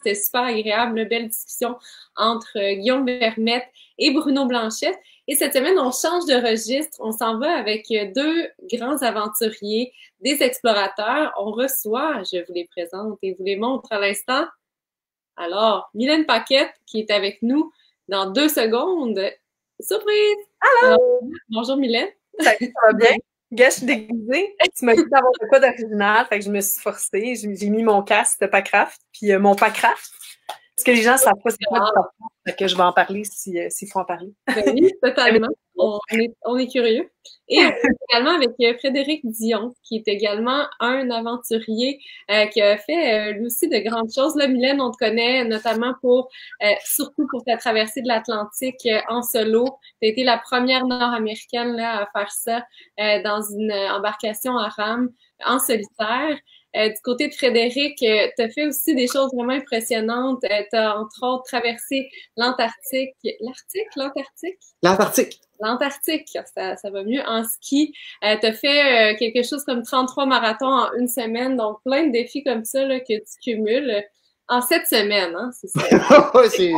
C'était super agréable, une belle discussion entre Guillaume Vermette et Bruno Blanchette. Et cette semaine, on change de registre. On s'en va avec deux grands aventuriers, des explorateurs. On reçoit, je vous les présente et vous les montre à l'instant. Alors, Mylène Paquette qui est avec nous dans 2 secondes. Surprise! Allô! Alors, bonjour Mylène. Salut, ça va bien? Gars, je suis déguisée. Tu m'as dit d'avoir de quoi d'original, fait que je me suis forcée. J'ai mis mon casque de Pacraft, puis mon Pacraft. Parce que les gens savent pas c'est quoi du Pacraft, fait que je vais en parler s'il faut en parler. Ben oui, totalement. On est curieux. Et on est également avec Frédéric Dion, qui est également un aventurier qui a fait lui aussi de grandes choses. Là, Mylène, on te connaît notamment surtout pour ta traversée de l'Atlantique en solo. Tu as été la première Nord-Américaine là, à faire ça dans une embarcation à rame en solitaire. Du côté de Frédéric, tu as fait aussi des choses vraiment impressionnantes. Tu as entre autres traversé l'Antarctique. L'Antarctique, ça va mieux. En ski, tu as fait quelque chose comme 33 marathons en une semaine. Donc, plein de défis comme ça là, que tu cumules en 7 semaines. Hein, c'est ça. Ouais, c'est...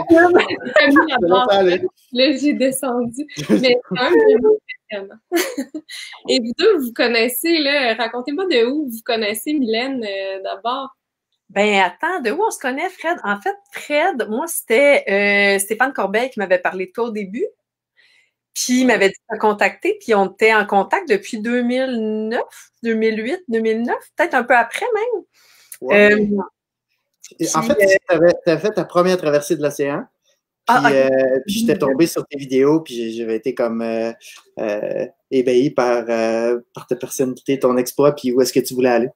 Là, j'ai descendu. Mais c'est quand même vraiment impressionnant. Et vous deux, vous connaissez, là, racontez-moi de où vous connaissez Mylène d'abord. Ben attends, de où on se connaît, Fred? En fait, Fred, moi, c'était Stéphane Corbeil qui m'avait parlé de toi au début. Puis il m'avait dit de te contacter, puis on était en contact depuis 2009, 2008, 2009, peut-être un peu après même. Ouais. En fait, tu avais fait ta première traversée de l'océan. Puis j'étais tombé sur tes vidéos, puis j'avais été comme ébahi par ta personnalité, ton exploit, puis où est-ce que tu voulais aller.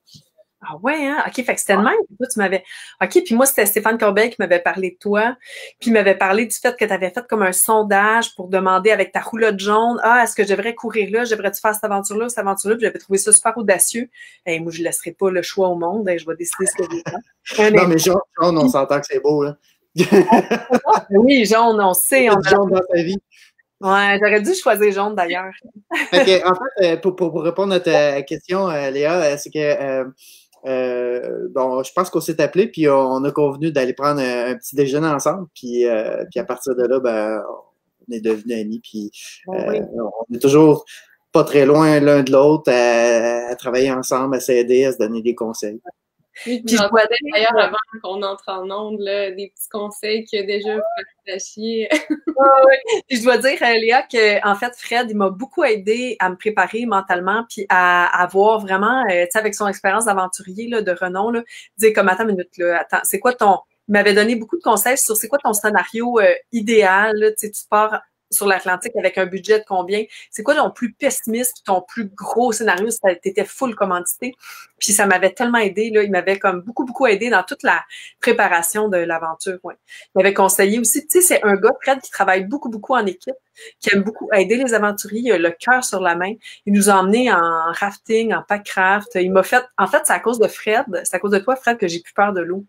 Ah ouais, hein? OK, fait que c'était le même. Toi, tu m'avais... OK, puis moi, c'était Stéphane Corbeil qui m'avait parlé de toi, puis il m'avait parlé du fait que tu avais fait comme un sondage pour demander avec ta roulotte jaune, « Ah, est-ce que je devrais courir là? Devrais-tu faire cette aventure-là, cette aventure-là? » Puis j'avais trouvé ça super audacieux. Et moi, je ne laisserai pas le choix au monde. Je vais décider ce que je veux faire. Non, mais jaune, on s'entend que c'est beau, là. Oui, jaune, on sait. On jaune dans ta vie. Ouais, j'aurais dû choisir jaune d'ailleurs. Okay, en fait, pour répondre à ta question, Léa, c'est que bon, je pense qu'on s'est appelé, puis on a convenu d'aller prendre un petit déjeuner ensemble, puis à partir de là, ben, on est devenus amis, puis oui. on est toujours pas très loin l'un de l'autre à travailler ensemble, à s'aider, à se donner des conseils. Oui, puis je dois dire, d'ailleurs, avant qu'on entre en onde, là, des petits conseils qu'il a déjà fait à chier. Puis je dois dire, Léa, que en fait, Fred, il m'a beaucoup aidé à me préparer mentalement, puis à voir vraiment, tu sais, avec son expérience d'aventurier là, de renom, là, dire comme, attends une minute, là, attends, c'est quoi ton... Il m'avait donné beaucoup de conseils sur c'est quoi ton scénario idéal, là, tu sais, tu pars sur l'Atlantique avec un budget de combien? C'est quoi ton plus pessimiste, ton plus gros scénario si t'étais full commandité? Puis ça m'avait tellement aidé, là. Il m'avait comme beaucoup aidé dans toute la préparation de l'aventure, ouais. Il m'avait conseillé aussi, tu sais, c'est un gars, Fred, qui travaille beaucoup en équipe, qui aime beaucoup aider les aventuriers, il a le cœur sur la main. Il nous a emmenés en rafting, en pack-craft. Il m'a fait, en fait, c'est à cause de Fred, c'est à cause de toi, Fred, que j'ai plus peur de l'eau.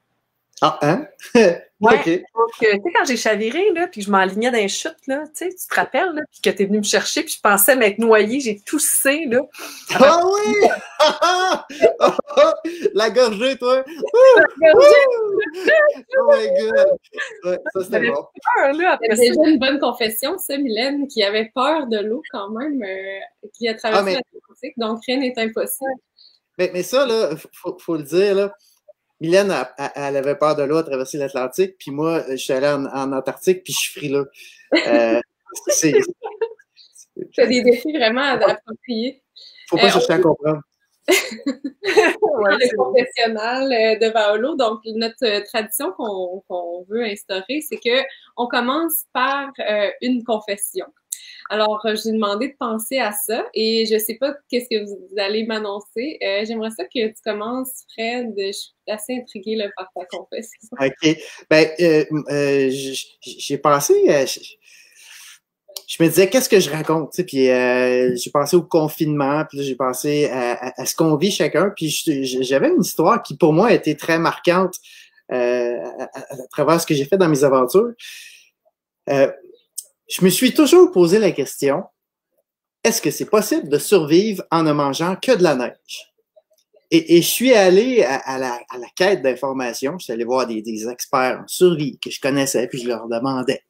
Ah, hein? Ouais, okay. Donc, tu sais, quand j'ai chaviré, là, puis je m'enlignais dans les chutes, là, tu sais, tu te rappelles, là, puis que t'es venu me chercher, puis je pensais m'être noyée, j'ai toussé, là. Ah oui! La gorgée, toi! La gorgée! Oh my God! Ouais, ça, c'était bon. Peur, là, après c'est déjà une bonne confession, ça, Mylène, qui avait peur de l'eau quand même, qui a traversé l'Atlantique, donc rien n'est impossible. Mais ça, là, faut le dire, là, Mylène, elle avait peur de l'eau à traverser l'Atlantique, puis moi, je suis allé en Antarctique, puis je suis frileux. C'est des défis vraiment appropriés. Faut pas chercher à comprendre. Le confessionnal de Vaolo, donc notre tradition qu'on veut instaurer, c'est que on commence par une confession. Alors, j'ai demandé de penser à ça et je sais pas qu'est-ce que vous allez m'annoncer. J'aimerais ça que tu commences, Fred. Je suis assez intriguée là, par ta confession. OK. Ben, j'ai pensé... je me disais, qu'est-ce que je raconte? Tu sais, puis j'ai pensé au confinement, puis j'ai pensé à ce qu'on vit chacun. Puis j'avais une histoire qui, pour moi, a été très marquante à travers ce que j'ai fait dans mes aventures. Je me suis toujours posé la question, est-ce que c'est possible de survivre en ne mangeant que de la neige? Et je suis allé à la quête d'informations. Je suis allé voir des experts en survie que je connaissais, puis je leur demandais,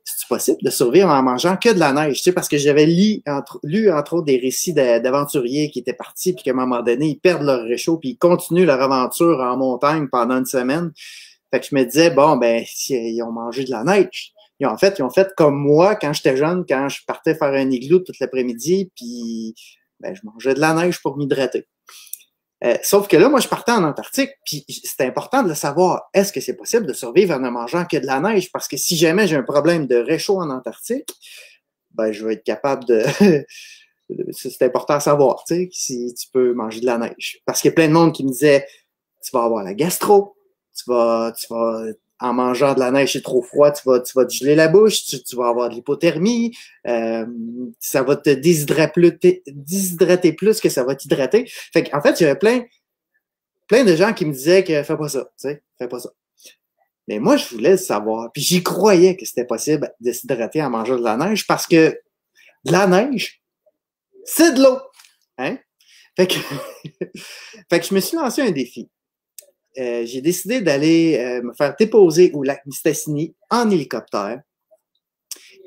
c'est possible de survivre en mangeant que de la neige? Tu sais, parce que j'avais lu, entre autres, des récits d'aventuriers qui étaient partis, puis qu'à un moment donné, ils perdent leur réchaud, puis ils continuent leur aventure en montagne pendant une semaine. Fait que je me disais, bon, ben, ils ont mangé de la neige. Ils ont fait comme moi quand j'étais jeune, quand je partais faire un igloo toute l'après-midi, puis ben, je mangeais de la neige pour m'hydrater. Sauf que là, moi, je partais en Antarctique, puis c'était important de le savoir. Est-ce que c'est possible de survivre en ne mangeant que de la neige? Parce que si jamais j'ai un problème de réchaud en Antarctique, ben, je vais être capable de... c'est important à savoir, tu sais, si tu peux manger de la neige. Parce qu'il y a plein de monde qui me disait, tu vas avoir la gastro, tu vas en mangeant de la neige, c'est trop froid, tu vas te geler la bouche, tu vas avoir de l'hypothermie, ça va te déshydrater plus que ça va t'hydrater. Fait qu'en fait, il y avait plein de gens qui me disaient que fais pas ça, tu sais, fais pas ça. Mais moi, je voulais le savoir. Puis j'y croyais que c'était possible de s'hydrater en mangeant de la neige parce que de la neige, c'est de l'eau. Hein? Fait que je me suis lancé un défi. J'ai décidé d'aller me faire déposer au lac Mistassini en hélicoptère.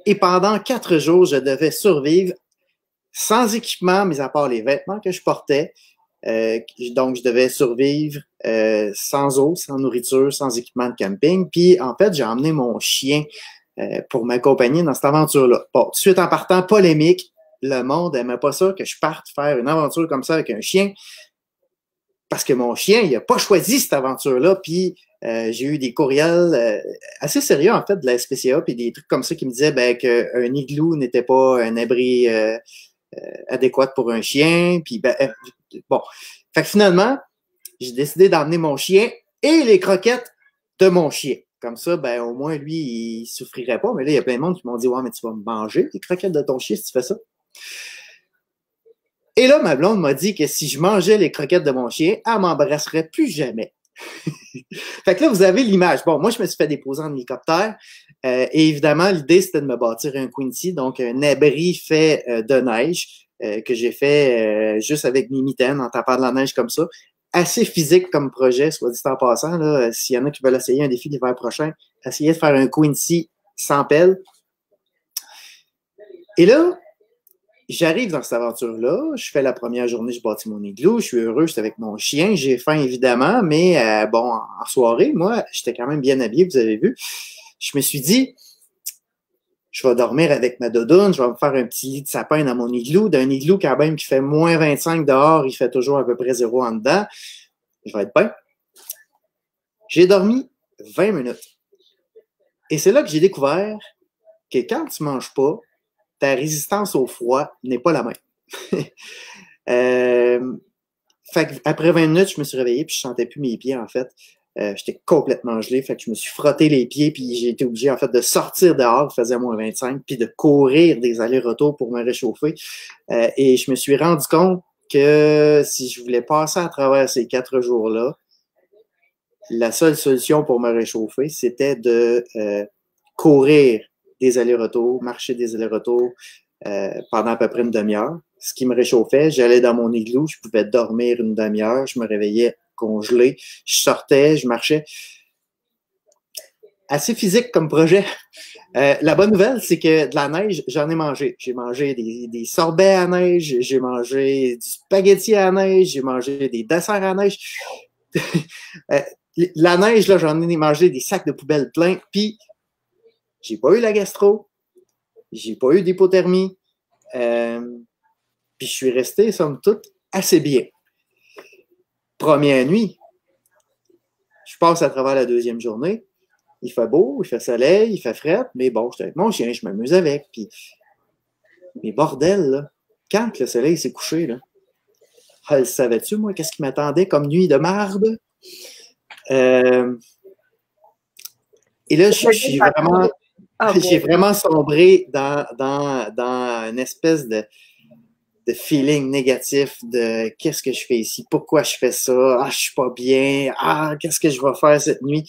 Et pendant 4 jours, je devais survivre sans équipement, mis à part les vêtements que je portais. Donc, je devais survivre sans eau, sans nourriture, sans équipement de camping. Puis, en fait, j'ai emmené mon chien pour m'accompagner dans cette aventure-là. Bon, tout de suite en partant, polémique, le monde n'aimait pas ça, que je parte faire une aventure comme ça avec un chien. Parce que mon chien, il n'a pas choisi cette aventure-là, puis j'ai eu des courriels assez sérieux, en fait, de la SPCA, puis des trucs comme ça qui me disaient ben, qu'un igloo n'était pas un abri adéquat pour un chien, puis ben, bon. Fait que finalement, j'ai décidé d'emmener mon chien et les croquettes de mon chien. Comme ça, ben au moins, lui, il souffrirait pas. Mais là, il y a plein de monde qui m'ont dit « Ouais, mais tu vas manger les croquettes de ton chien si tu fais ça. » Et là, ma blonde m'a dit que si je mangeais les croquettes de mon chien, elle m'embrasserait plus jamais. Fait que là, vous avez l'image. Bon, moi, je me suis fait déposer en hélicoptère. Et évidemment, l'idée, c'était de me bâtir un Quincy, donc un abri fait de neige que j'ai fait juste avec mes mitaines en tapant de la neige comme ça. Assez physique comme projet, soit dit en passant. Là, s'il y en a qui veulent essayer un défi l'hiver prochain, essayez de faire un Quincy sans pelle. Et là, j'arrive dans cette aventure-là, je fais la première journée, je bâtis mon igloo, je suis heureux, j'étais avec mon chien, j'ai faim évidemment, mais bon, en soirée, moi, j'étais quand même bien habillé, vous avez vu. Je me suis dit, je vais dormir avec ma doudoune, je vais me faire un petit lit de sapin dans mon igloo, d'un igloo quand même qui fait moins 25 dehors, il fait toujours à peu près 0 en dedans. Je vais être bien. J'ai dormi 20 minutes. Et c'est là que j'ai découvert que quand tu manges pas, ta résistance au froid n'est pas la même. Fait après 20 minutes, je me suis réveillé puis je sentais plus mes pieds, en fait. J'étais complètement gelé, fait que je me suis frotté les pieds puis j'ai été obligé, en fait, de sortir dehors, il faisait moins 25, puis de courir des allers-retours pour me réchauffer. Et je me suis rendu compte que si je voulais passer à travers ces 4 jours-là, la seule solution pour me réchauffer, c'était de courir des allers-retours, marcher des allers-retours pendant à peu près une demi-heure. Ce qui me réchauffait, j'allais dans mon igloo, je pouvais dormir une demi-heure, je me réveillais congelé, je sortais, je marchais. Assez physique comme projet. La bonne nouvelle, c'est que de la neige, j'en ai mangé. J'ai mangé des sorbets à neige, j'ai mangé du spaghetti à neige, j'ai mangé des desserts à neige. La neige, là, j'en ai mangé des sacs de poubelle pleins, puis j'ai pas eu la gastro, j'ai pas eu d'hypothermie, puis je suis resté, somme toute, assez bien. Première nuit, je passe à travers la deuxième journée, il fait beau, il fait soleil, il fait fret, mais bon, j'étais avec mon chien, je m'amuse avec, puis mais bordel, là, quand le soleil s'est couché, là, le savais-tu, moi, qu'est-ce qui m'attendait comme nuit de marde? Et là, j'ai vraiment sombré dans une espèce de feeling négatif de qu'est-ce que je fais ici, pourquoi je fais ça, je suis pas bien, qu'est-ce que je vais faire cette nuit?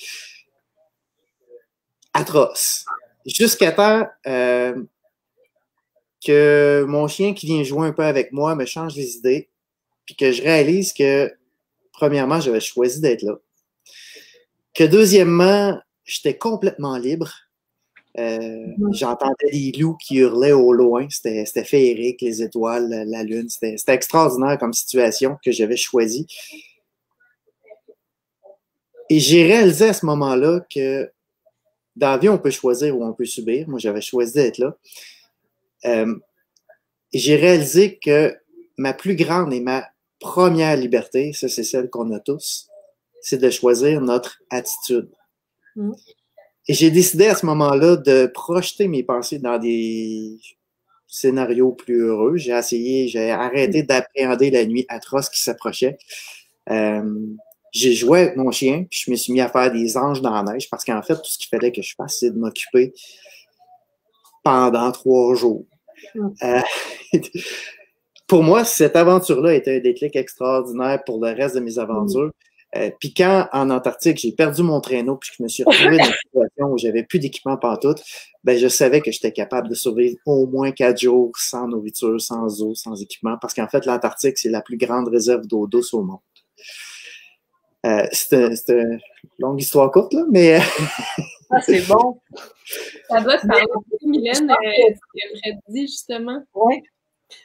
Atroce. Jusqu'à temps que mon chien qui vient jouer un peu avec moi me change les idées, puis que je réalise que premièrement, j'avais choisi d'être là. Que deuxièmement, j'étais complètement libre. J'entendais les loups qui hurlaient au loin. C'était féerique, les étoiles, la lune. C'était extraordinaire comme situation que j'avais choisie. Et j'ai réalisé à ce moment-là que dans la vie, on peut choisir ou on peut subir. Moi, j'avais choisi d'être là. Et j'ai réalisé que ma plus grande et ma première liberté, ça c'est celle qu'on a tous, c'est de choisir notre attitude. Et j'ai décidé à ce moment-là de projeter mes pensées dans des scénarios plus heureux. J'ai arrêté d'appréhender la nuit atroce qui s'approchait. J'ai joué avec mon chien, puis je me suis mis à faire des anges dans la neige parce qu'en fait, tout ce qu'il fallait que je fasse, c'est de m'occuper pendant 3 jours. Pour moi, cette aventure-là était un déclic extraordinaire pour le reste de mes aventures. Puis quand, en Antarctique, j'ai perdu mon traîneau puis que je me suis retrouvé dans une situation où j'avais plus d'équipement pantoute, ben je savais que j'étais capable de survivre au moins 4 jours sans nourriture, sans eau, sans équipement, parce qu'en fait, l'Antarctique, c'est la plus grande réserve d'eau douce au monde. C'est une longue histoire courte, là, mais... Ah, c'est bon. Ça doit te parler, Mylène, ce que Fred dit, justement. Oui.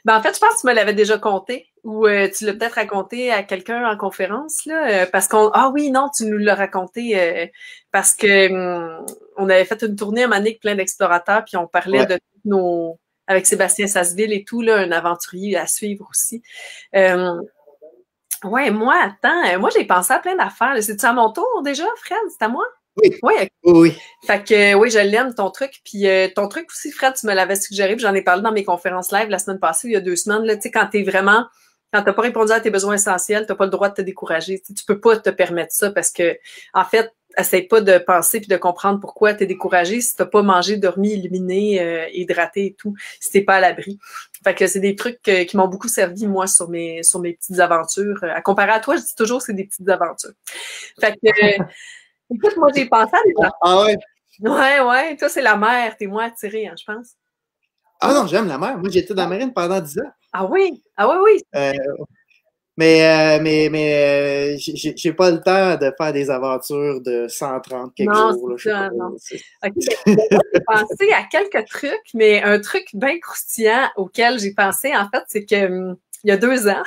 Ben, en fait, je pense que tu me l'avais déjà conté ou tu l'as peut-être raconté à quelqu'un en conférence, là, parce qu'on... Ah oui, non, tu nous l'as raconté parce que on avait fait une tournée à Manic, plein d'explorateurs, puis on parlait de nos... avec Sébastien Sasseville et tout, là, un aventurier à suivre aussi. Ouais, moi, attends, moi, j'ai pensé à plein d'affaires. C'est-tu à mon tour déjà, Fred? C'est à moi? Oui. Oui. Oui. Fait que, oui, je l'aime, ton truc. Puis ton truc aussi, Fred, tu me l'avais suggéré, puis j'en ai parlé dans mes conférences live la semaine passée, il y a 2 semaines, là, tu sais, quand t'as pas répondu à tes besoins essentiels, t'as pas le droit de te décourager. Tu peux pas te permettre ça parce que, en fait, essaye pas de penser puis de comprendre pourquoi t'es découragé si t'as pas mangé, dormi, illuminé, hydraté et tout, si t'es pas à l'abri. Fait que c'est des trucs qui m'ont beaucoup servi, moi, sur mes petites aventures. À comparer à toi, je dis toujours que c'est des petites aventures. Fait que, écoute, moi, j'ai pensé à des affaires. Ah ouais? Ouais. Toi, c'est la mer. T'es moins attiré, hein, je pense. Ah non, j'aime la mer. Moi, j'étais dans la marine pendant 10 ans. Ah oui? Ah oui. Mais j'ai pas le temps de faire des aventures de 130 quelques jours. Là, ça, non. OK, j'ai pensé à quelques trucs, mais un truc bien croustillant auquel j'ai pensé, en fait, c'est que il y a 2 ans,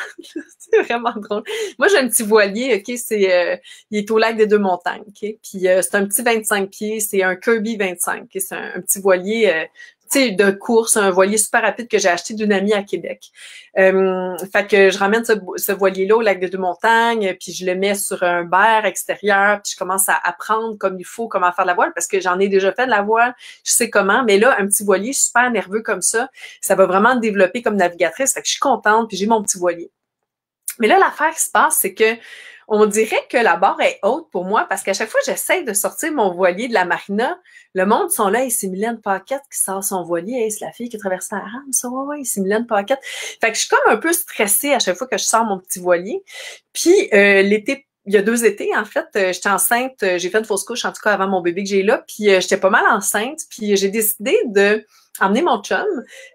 c'est vraiment drôle. Moi, j'ai un petit voilier, OK, il est au lac des 2 montagnes, OK, puis c'est un petit 25 pieds, c'est un Kirby 25, OK, c'est un petit voilier, tu sais, de course, un voilier super rapide que j'ai acheté d'une amie à Québec. Fait que je ramène ce voilier-là au lac des 2 montagnes, puis je le mets sur un berre extérieur, puis je commence à apprendre comme il faut comment faire de la voile, parce que j'en ai déjà fait de la voile, je sais comment, mais là, un petit voilier super nerveux comme ça va vraiment me développer comme navigatrice, fait que je suis contente, puis j'ai mon petit voilier. Mais là, l'affaire qui se passe, c'est que on dirait que la barre est haute pour moi parce qu'à chaque fois que j'essaie de sortir mon voilier de la marina, le monde sont là, hey, c'est Mylène Paquette qui sort son voilier, hey, c'est la fille qui traverse la rame, ça, ouais, c'est Mylène Paquette. Fait que je suis comme un peu stressée à chaque fois que je sors mon petit voilier. Puis l'été, il y a 2 étés, en fait, j'étais enceinte, j'ai fait une fausse couche, en tout cas, avant mon bébé que j'ai là, puis j'étais pas mal enceinte, puis j'ai décidé de emmener mon chum.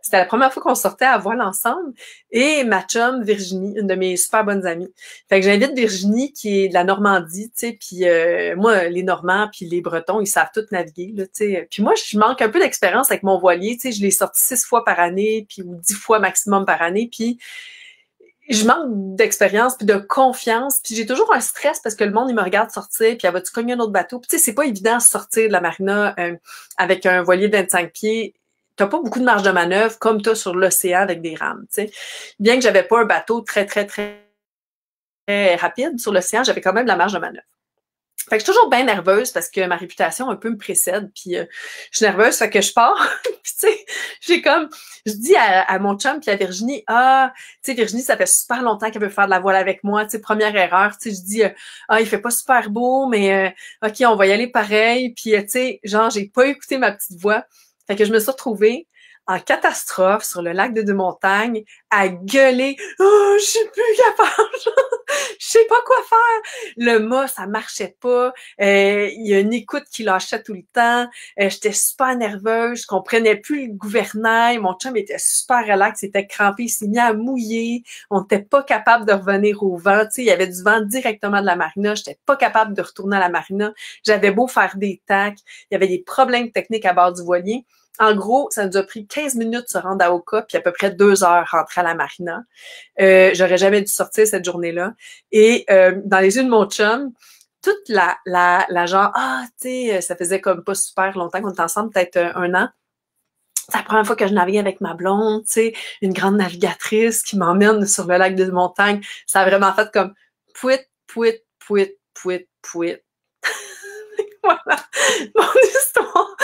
C'était la première fois qu'on sortait à voile ensemble. Et ma chum, Virginie, une de mes super bonnes amies. Fait que j'invite Virginie, qui est de la Normandie, tu sais, puis moi, les Normands puis les Bretons, ils savent tous naviguer, là, tu sais. Puis moi, je manque un peu d'expérience avec mon voilier, tu sais, je l'ai sorti 6 fois par année, puis ou 10 fois maximum par année, puis je manque d'expérience puis de confiance, puis j'ai toujours un stress parce que le monde, il me regarde sortir, puis va-tu cogner un autre bateau? Puis tu sais, c'est pas évident de sortir de la marina avec un voilier de 25 pieds. T'as pas beaucoup de marge de manœuvre comme t'as sur l'océan avec des rames, tu sais. Bien que j'avais pas un bateau très rapide sur l'océan, j'avais quand même de la marge de manœuvre. Fait que je suis toujours bien nerveuse parce que ma réputation un peu me précède, puis je suis nerveuse, fait que je pars, puis tu sais, je dis à mon chum puis à Virginie, tu sais, Virginie, ça fait super longtemps qu'elle veut faire de la voile avec moi, tu sais, première erreur, tu sais, je dis, il fait pas super beau, mais OK, on va y aller pareil, puis tu sais, genre, j'ai pas écouté ma petite voix, fait que je me suis retrouvée en catastrophe sur le lac des Deux-Montagnes, à gueuler « Oh, je suis plus capable! Je sais pas quoi faire! » Le mât, ça marchait pas. Il y a une écoute qui lâchait tout le temps. J'étais super nerveuse. Je comprenais plus le gouvernail. Mon chum était super relax. Il était crampé. Il s'est mis à mouiller. On n'était pas capable de revenir au vent. Tu sais, il y avait du vent directement de la marina. J'étais pas capable de retourner à la marina. J'avais beau faire des tacks. Il y avait des problèmes techniques à bord du voilier. En gros, ça nous a pris 15 minutes de se rendre à Oka, puis à peu près 2 heures rentrer à la marina. J'aurais jamais dû sortir cette journée-là. Et dans les yeux de mon chum, toute la genre, tu sais, ça faisait comme pas super longtemps qu'on était ensemble, peut-être un an. C'est la première fois que je naviguais avec ma blonde, tu sais, une grande navigatrice qui m'emmène sur le lac des Montagnes. Ça a vraiment fait comme pouit, pouit, pouit, pouit, pouit. Voilà, mon histoire.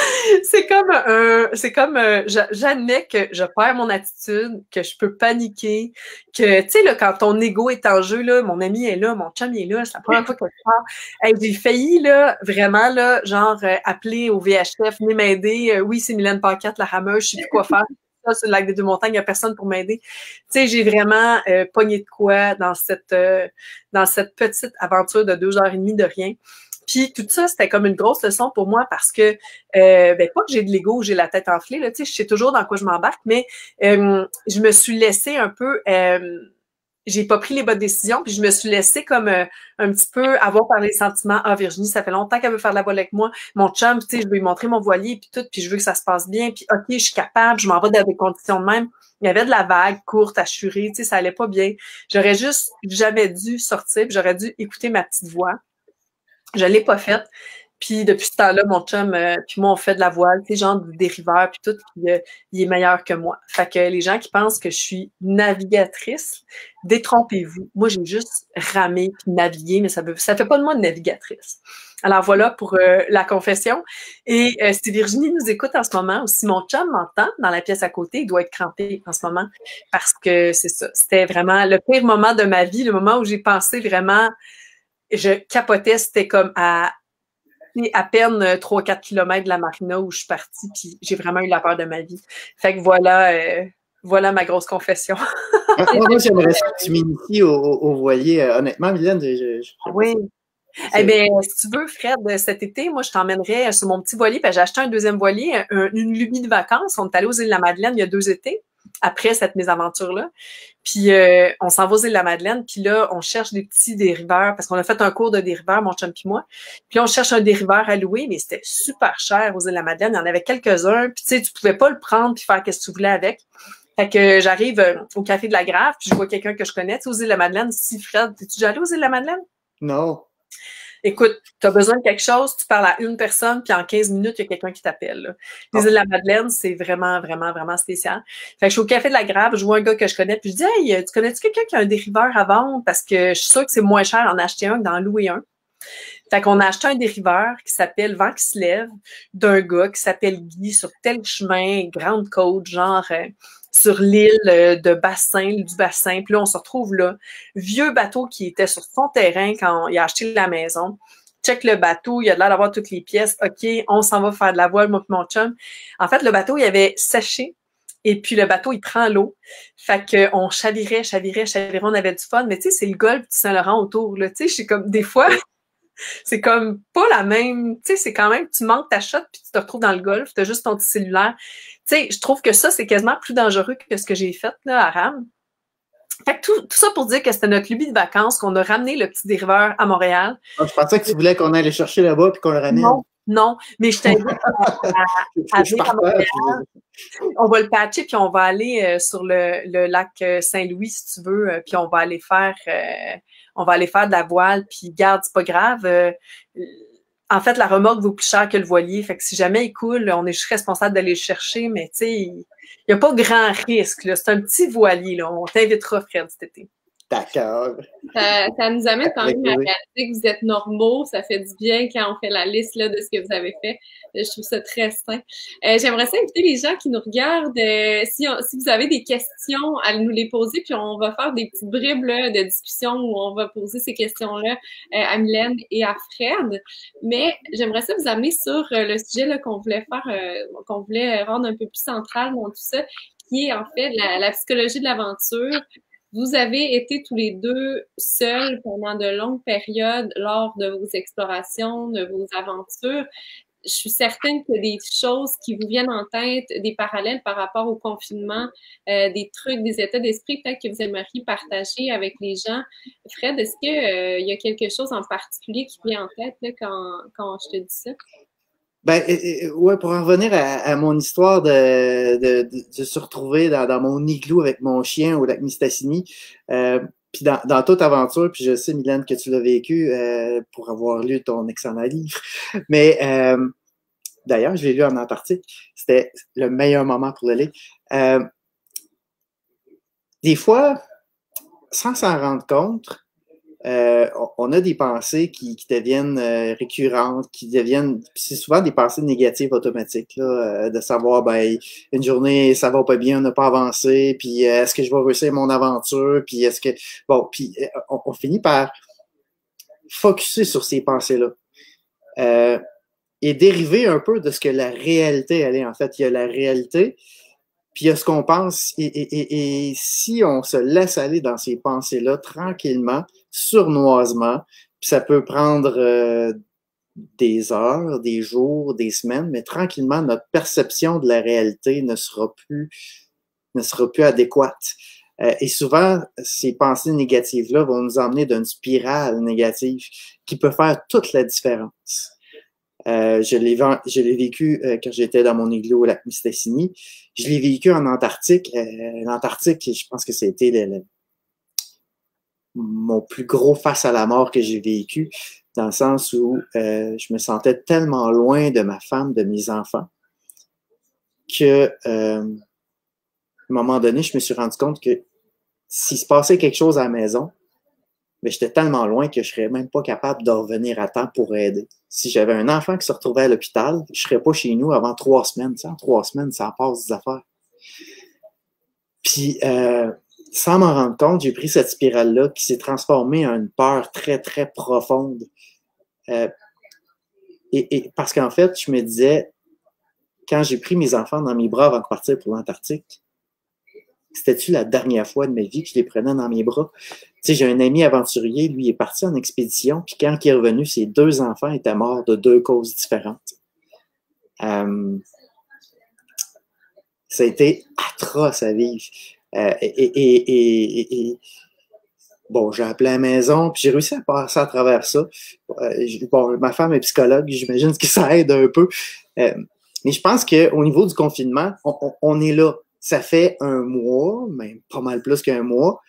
J'admets que je perds mon attitude, que je peux paniquer, que, tu sais, là, quand ton ego est en jeu, là, mon ami est là, mon chum est là, c'est la première fois que je pars. Hey, j'ai failli, là, vraiment, là, genre, appeler au VHF, venez m'aider. Oui, c'est Mylène Paquette, la rameuse, je sais plus quoi faire. Sur le lac des Deux-Montagnes, il n'y a personne pour m'aider. Tu sais, j'ai vraiment pogné de quoi dans cette petite aventure de 2 heures et demie de rien. Puis tout ça, c'était comme une grosse leçon pour moi parce que, pas que j'ai de l'ego, j'ai la tête enflée, là, tu sais, je sais toujours dans quoi je m'embarque, mais je me suis laissée un peu, j'ai pas pris les bonnes décisions, puis je me suis laissée comme un petit peu avoir par les sentiments. Ah, Virginie, ça fait longtemps qu'elle veut faire de la voile avec moi. Mon chum, tu sais, je veux lui montrer mon voilier, puis tout, puis je veux que ça se passe bien, puis OK, je suis capable, je m'en vais dans des conditions de même. Il y avait de la vague courte, assurée, tu sais, ça allait pas bien. J'aurais juste jamais dû sortir, puis j'aurais dû écouter ma petite voix. Je l'ai pas faite. Puis depuis ce temps-là, mon chum puis moi, on fait de la voile, tu sais, genre des dériveurs puis tout, puis il est meilleur que moi. Fait que les gens qui pensent que je suis navigatrice, détrompez-vous. Moi, j'ai juste ramé puis navigué, mais ça fait pas de moi une navigatrice. Alors voilà pour la confession. Et si Virginie nous écoute en ce moment, ou si mon chum m'entend dans la pièce à côté, il doit être crampé en ce moment parce que c'est ça. C'était vraiment le pire moment de ma vie, le moment où j'ai pensé vraiment, je capotais, c'était comme à peine 3-4 kilomètres de la marina où je suis partie, puis j'ai vraiment eu la peur de ma vie. Fait que voilà ma grosse confession. Moi, j'aimerais ça que tu m'inities au voilier. Honnêtement, Mylène, oui. Eh bien, si tu veux, Fred, cet été, moi, je t'emmènerais sur mon petit voilier, puis j'ai acheté un deuxième voilier, une lubie de vacances. On est allé aux Îles-de-la-Madeleine il y a 2 étés, après cette mésaventure-là. Puis on s'en va aux Îles-de-la-Madeleine, puis là, on cherche des petits dériveurs, parce qu'on a fait un cours de dériveurs, mon chum puis moi. Puis là, on cherche un dériveur à louer, mais c'était super cher aux Îles-de-la-Madeleine. Il y en avait quelques-uns, puis tu sais, tu pouvais pas le prendre puis faire ce que tu voulais avec. Fait que j'arrive au Café de la Grave, puis je vois quelqu'un que je connais, tu sais, aux Îles-de-la-Madeleine. Si, Fred, es-tu déjà allé aux Îles-de-la-Madeleine? Non. Écoute, tu as besoin de quelque chose, tu parles à une personne, puis en 15 minutes, il y a quelqu'un qui t'appelle. Là. Les Îles-de-la-Madeleine, c'est vraiment, vraiment, vraiment spécial. Fait que je suis au Café de la Grave, je vois un gars que je connais, puis je dis « Hey, tu connais-tu quelqu'un qui a un dériveur à vendre? Parce que je suis sûre que c'est moins cher d'en acheter un que d'en louer un. » Fait qu'on a acheté un dériveur qui s'appelle Vent qui se lève, d'un gars qui s'appelle Guy, sur tel chemin, grande côte, genre sur l'île du bassin. Puis là, on se retrouve là. Vieux bateau qui était sur son terrain quand il a acheté la maison. Check le bateau, il a l'air d'avoir toutes les pièces. OK, on s'en va faire de la voile, moi et mon chum. En fait, le bateau, il avait séché. Et puis, le bateau, il prend l'eau. Fait qu'on chavirait. On avait du fun. Mais tu sais, c'est le golfe du Saint-Laurent autour, là. Tu sais, je suis comme, des fois, c'est comme pas la même, tu sais, c'est quand même, tu manques ta shot puis tu te retrouves dans le golfe, t'as juste ton petit cellulaire. Tu sais, je trouve que ça, c'est quasiment plus dangereux que ce que j'ai fait, là, à Rame. Fait que tout ça pour dire que c'était notre lubie de vacances, qu'on a ramené le petit dériveur à Montréal. Je pensais que tu voulais qu'on aille le chercher là-bas puis qu'on le ramène. Non, mais je t'invite à venir à Montréal. On va le patcher, puis on va aller sur le lac Saint-Louis, si tu veux, puis on va aller faire de la voile, puis garde, c'est pas grave. En fait, la remorque vaut plus cher que le voilier, fait que si jamais il coule, on est juste responsable d'aller le chercher, mais tu sais, il n'y a pas grand risque, là. C'est un petit voilier, là. On t'invitera, Fred, cet été. D'accord. Ça nous amène quand Avec même à oui. réaliser que vous êtes normaux. Ça fait du bien quand on fait la liste là, de ce que vous avez fait. Je trouve ça très sain. J'aimerais ça inviter les gens qui nous regardent, si vous avez des questions, à nous les poser, puis on va faire des petites bribes là, de discussion où on va poser ces questions-là à Mylène et à Fred. Mais j'aimerais ça vous amener sur le sujet là, qu'on voulait faire, qu'on voulait rendre un peu plus central dans tout ça, qui est en fait la psychologie de l'aventure. Vous avez été tous les deux seuls pendant de longues périodes lors de vos explorations, de vos aventures. Je suis certaine qu'il y a des choses qui vous viennent en tête, des parallèles par rapport au confinement, des trucs, des états d'esprit peut-être que vous aimeriez partager avec les gens. Fred, est-ce que il y a quelque chose en particulier qui vient en tête là, quand je te dis ça? Ben, ouais, pour en revenir à mon histoire de se retrouver dans mon igloo avec mon chien au lac Mistassini, puis dans toute aventure, puis je sais, Mylène, que tu l'as vécu pour avoir lu ton excellent livre, mais d'ailleurs, je l'ai lu en Antarctique, c'était le meilleur moment pour le lire. Des fois, sans s'en rendre compte, on a des pensées qui deviennent récurrentes, qui deviennent, c'est souvent des pensées négatives automatiques, là, de savoir, ben, une journée, ça va pas bien, on n'a pas avancé, puis est-ce que je vais réussir mon aventure, puis est-ce que, bon, puis on finit par focusser sur ces pensées-là. Et dériver un peu de ce que la réalité, elle est. En fait, il y a la réalité, puis il y a ce qu'on pense. Et si on se laisse aller dans ces pensées-là tranquillement, sournoisement, puis ça peut prendre des heures, des jours, des semaines, mais tranquillement, notre perception de la réalité ne sera plus adéquate. Et souvent, ces pensées négatives-là vont nous emmener d'une spirale négative qui peut faire toute la différence. Je l'ai vécu quand j'étais dans mon igloo au lac Mistassini. Je l'ai vécu en Antarctique. L'Antarctique, je pense que c'était mon plus gros face à la mort que j'ai vécu, dans le sens où je me sentais tellement loin de ma femme, de mes enfants, que à un moment donné, je me suis rendu compte que s'il se passait quelque chose à la maison, mais j'étais tellement loin que je serais même pas capable de revenir à temps pour aider. Si j'avais un enfant qui se retrouvait à l'hôpital, je serais pas chez nous avant 3 semaines. Tu sais, en 3 semaines, ça passe des affaires. Puis, sans m'en rendre compte, j'ai pris cette spirale-là qui s'est transformée en une peur très, très profonde. Et parce qu'en fait, je me disais, quand j'ai pris mes enfants dans mes bras avant de partir pour l'Antarctique, c'était-tu la dernière fois de ma vie que je les prenais dans mes bras? Tu sais, j'ai un ami aventurier, lui, il est parti en expédition, puis quand il est revenu, ses 2 enfants étaient morts de 2 causes différentes. Ça a été atroce à vivre. Bon, j'ai appelé à la maison, puis j'ai réussi à passer à travers ça. Bon, ma femme est psychologue, j'imagine que ça aide un peu. Mais je pense qu'au niveau du confinement, on est là. Ça fait 1 mois, même pas mal plus qu'1 mois.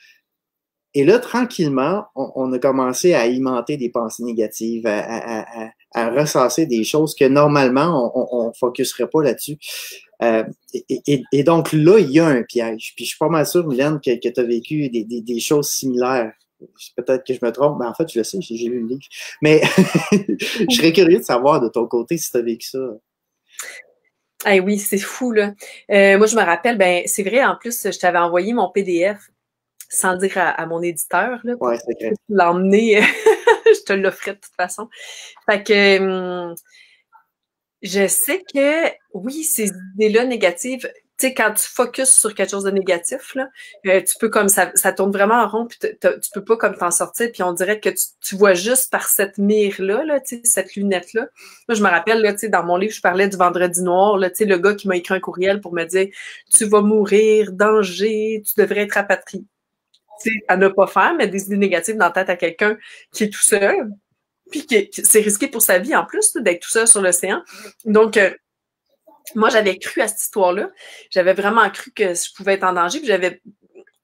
Et là, tranquillement, on a commencé à alimenter des pensées négatives, à ressasser des choses que normalement, on focuserait pas là-dessus. Et donc là, il y a un piège. Puis je suis pas mal sûr, Mylène, que tu as vécu des choses similaires. Peut-être que je me trompe, mais en fait, je le sais, j'ai lu le livre. Mais je serais curieux de savoir de ton côté si tu as vécu ça. Ah oui, c'est fou, là. Moi, je me rappelle, ben, c'est vrai, en plus, je t'avais envoyé mon PDF sans le dire à mon éditeur, là, pour l'emmener. Je te l'offrais de toute façon. Fait que je sais que, oui, ces idées-là négatives, tu sais, quand tu focuses sur quelque chose de négatif, là, tu peux comme ça tourne vraiment en rond, puis tu peux pas comme t'en sortir, puis on dirait que tu vois juste par cette mire-là, là, tu sais, cette lunette-là. Moi, je me rappelle, là, tu sais, dans mon livre, je parlais du vendredi noir, là, tu sais, le gars qui m'a écrit un courriel pour me dire « Tu vas mourir, danger, tu devrais être rapatrié. » Tu sais, à ne pas faire, mais des idées négatives dans la tête à quelqu'un qui est tout seul, puis c'est risqué pour sa vie en plus, d'être tout seul sur l'océan. Donc, moi, j'avais cru à cette histoire-là. J'avais vraiment cru que je pouvais être en danger, puis j'avais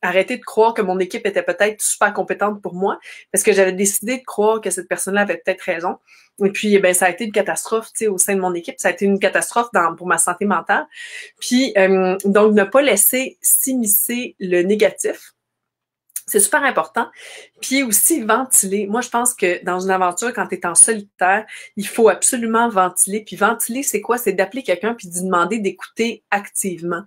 arrêté de croire que mon équipe était peut-être super compétente pour moi, parce que j'avais décidé de croire que cette personne-là avait peut-être raison. Et puis, ben, ça a été une catastrophe, tu sais, au sein de mon équipe. Ça a été une catastrophe pour ma santé mentale. Puis, donc, ne pas laisser s'immiscer le négatif. C'est super important. Puis aussi, ventiler. Moi, je pense que dans une aventure, quand tu es en solitaire, il faut absolument ventiler. Puis ventiler, c'est quoi? C'est d'appeler quelqu'un puis de demander d'écouter activement.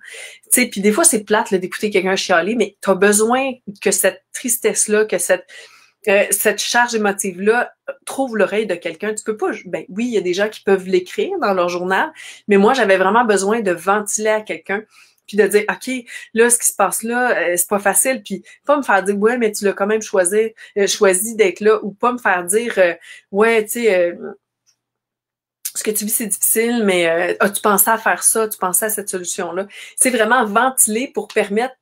Tu sais, puis des fois, c'est plate là, d'écouter quelqu'un chialer, mais tu as besoin que cette tristesse-là, que cette charge émotive-là trouve l'oreille de quelqu'un. Tu peux pas... Ben oui, il y a des gens qui peuvent l'écrire dans leur journal, mais moi, j'avais vraiment besoin de ventiler à quelqu'un puis de dire, OK, là, ce qui se passe là, c'est pas facile, puis pas me faire dire, ouais, mais tu l'as quand même choisi d'être là, ou pas me faire dire, ouais, tu sais, ce que tu vis, c'est difficile, mais as-tu pensé à faire ça, tu pensais à cette solution-là? C'est vraiment ventiler pour permettre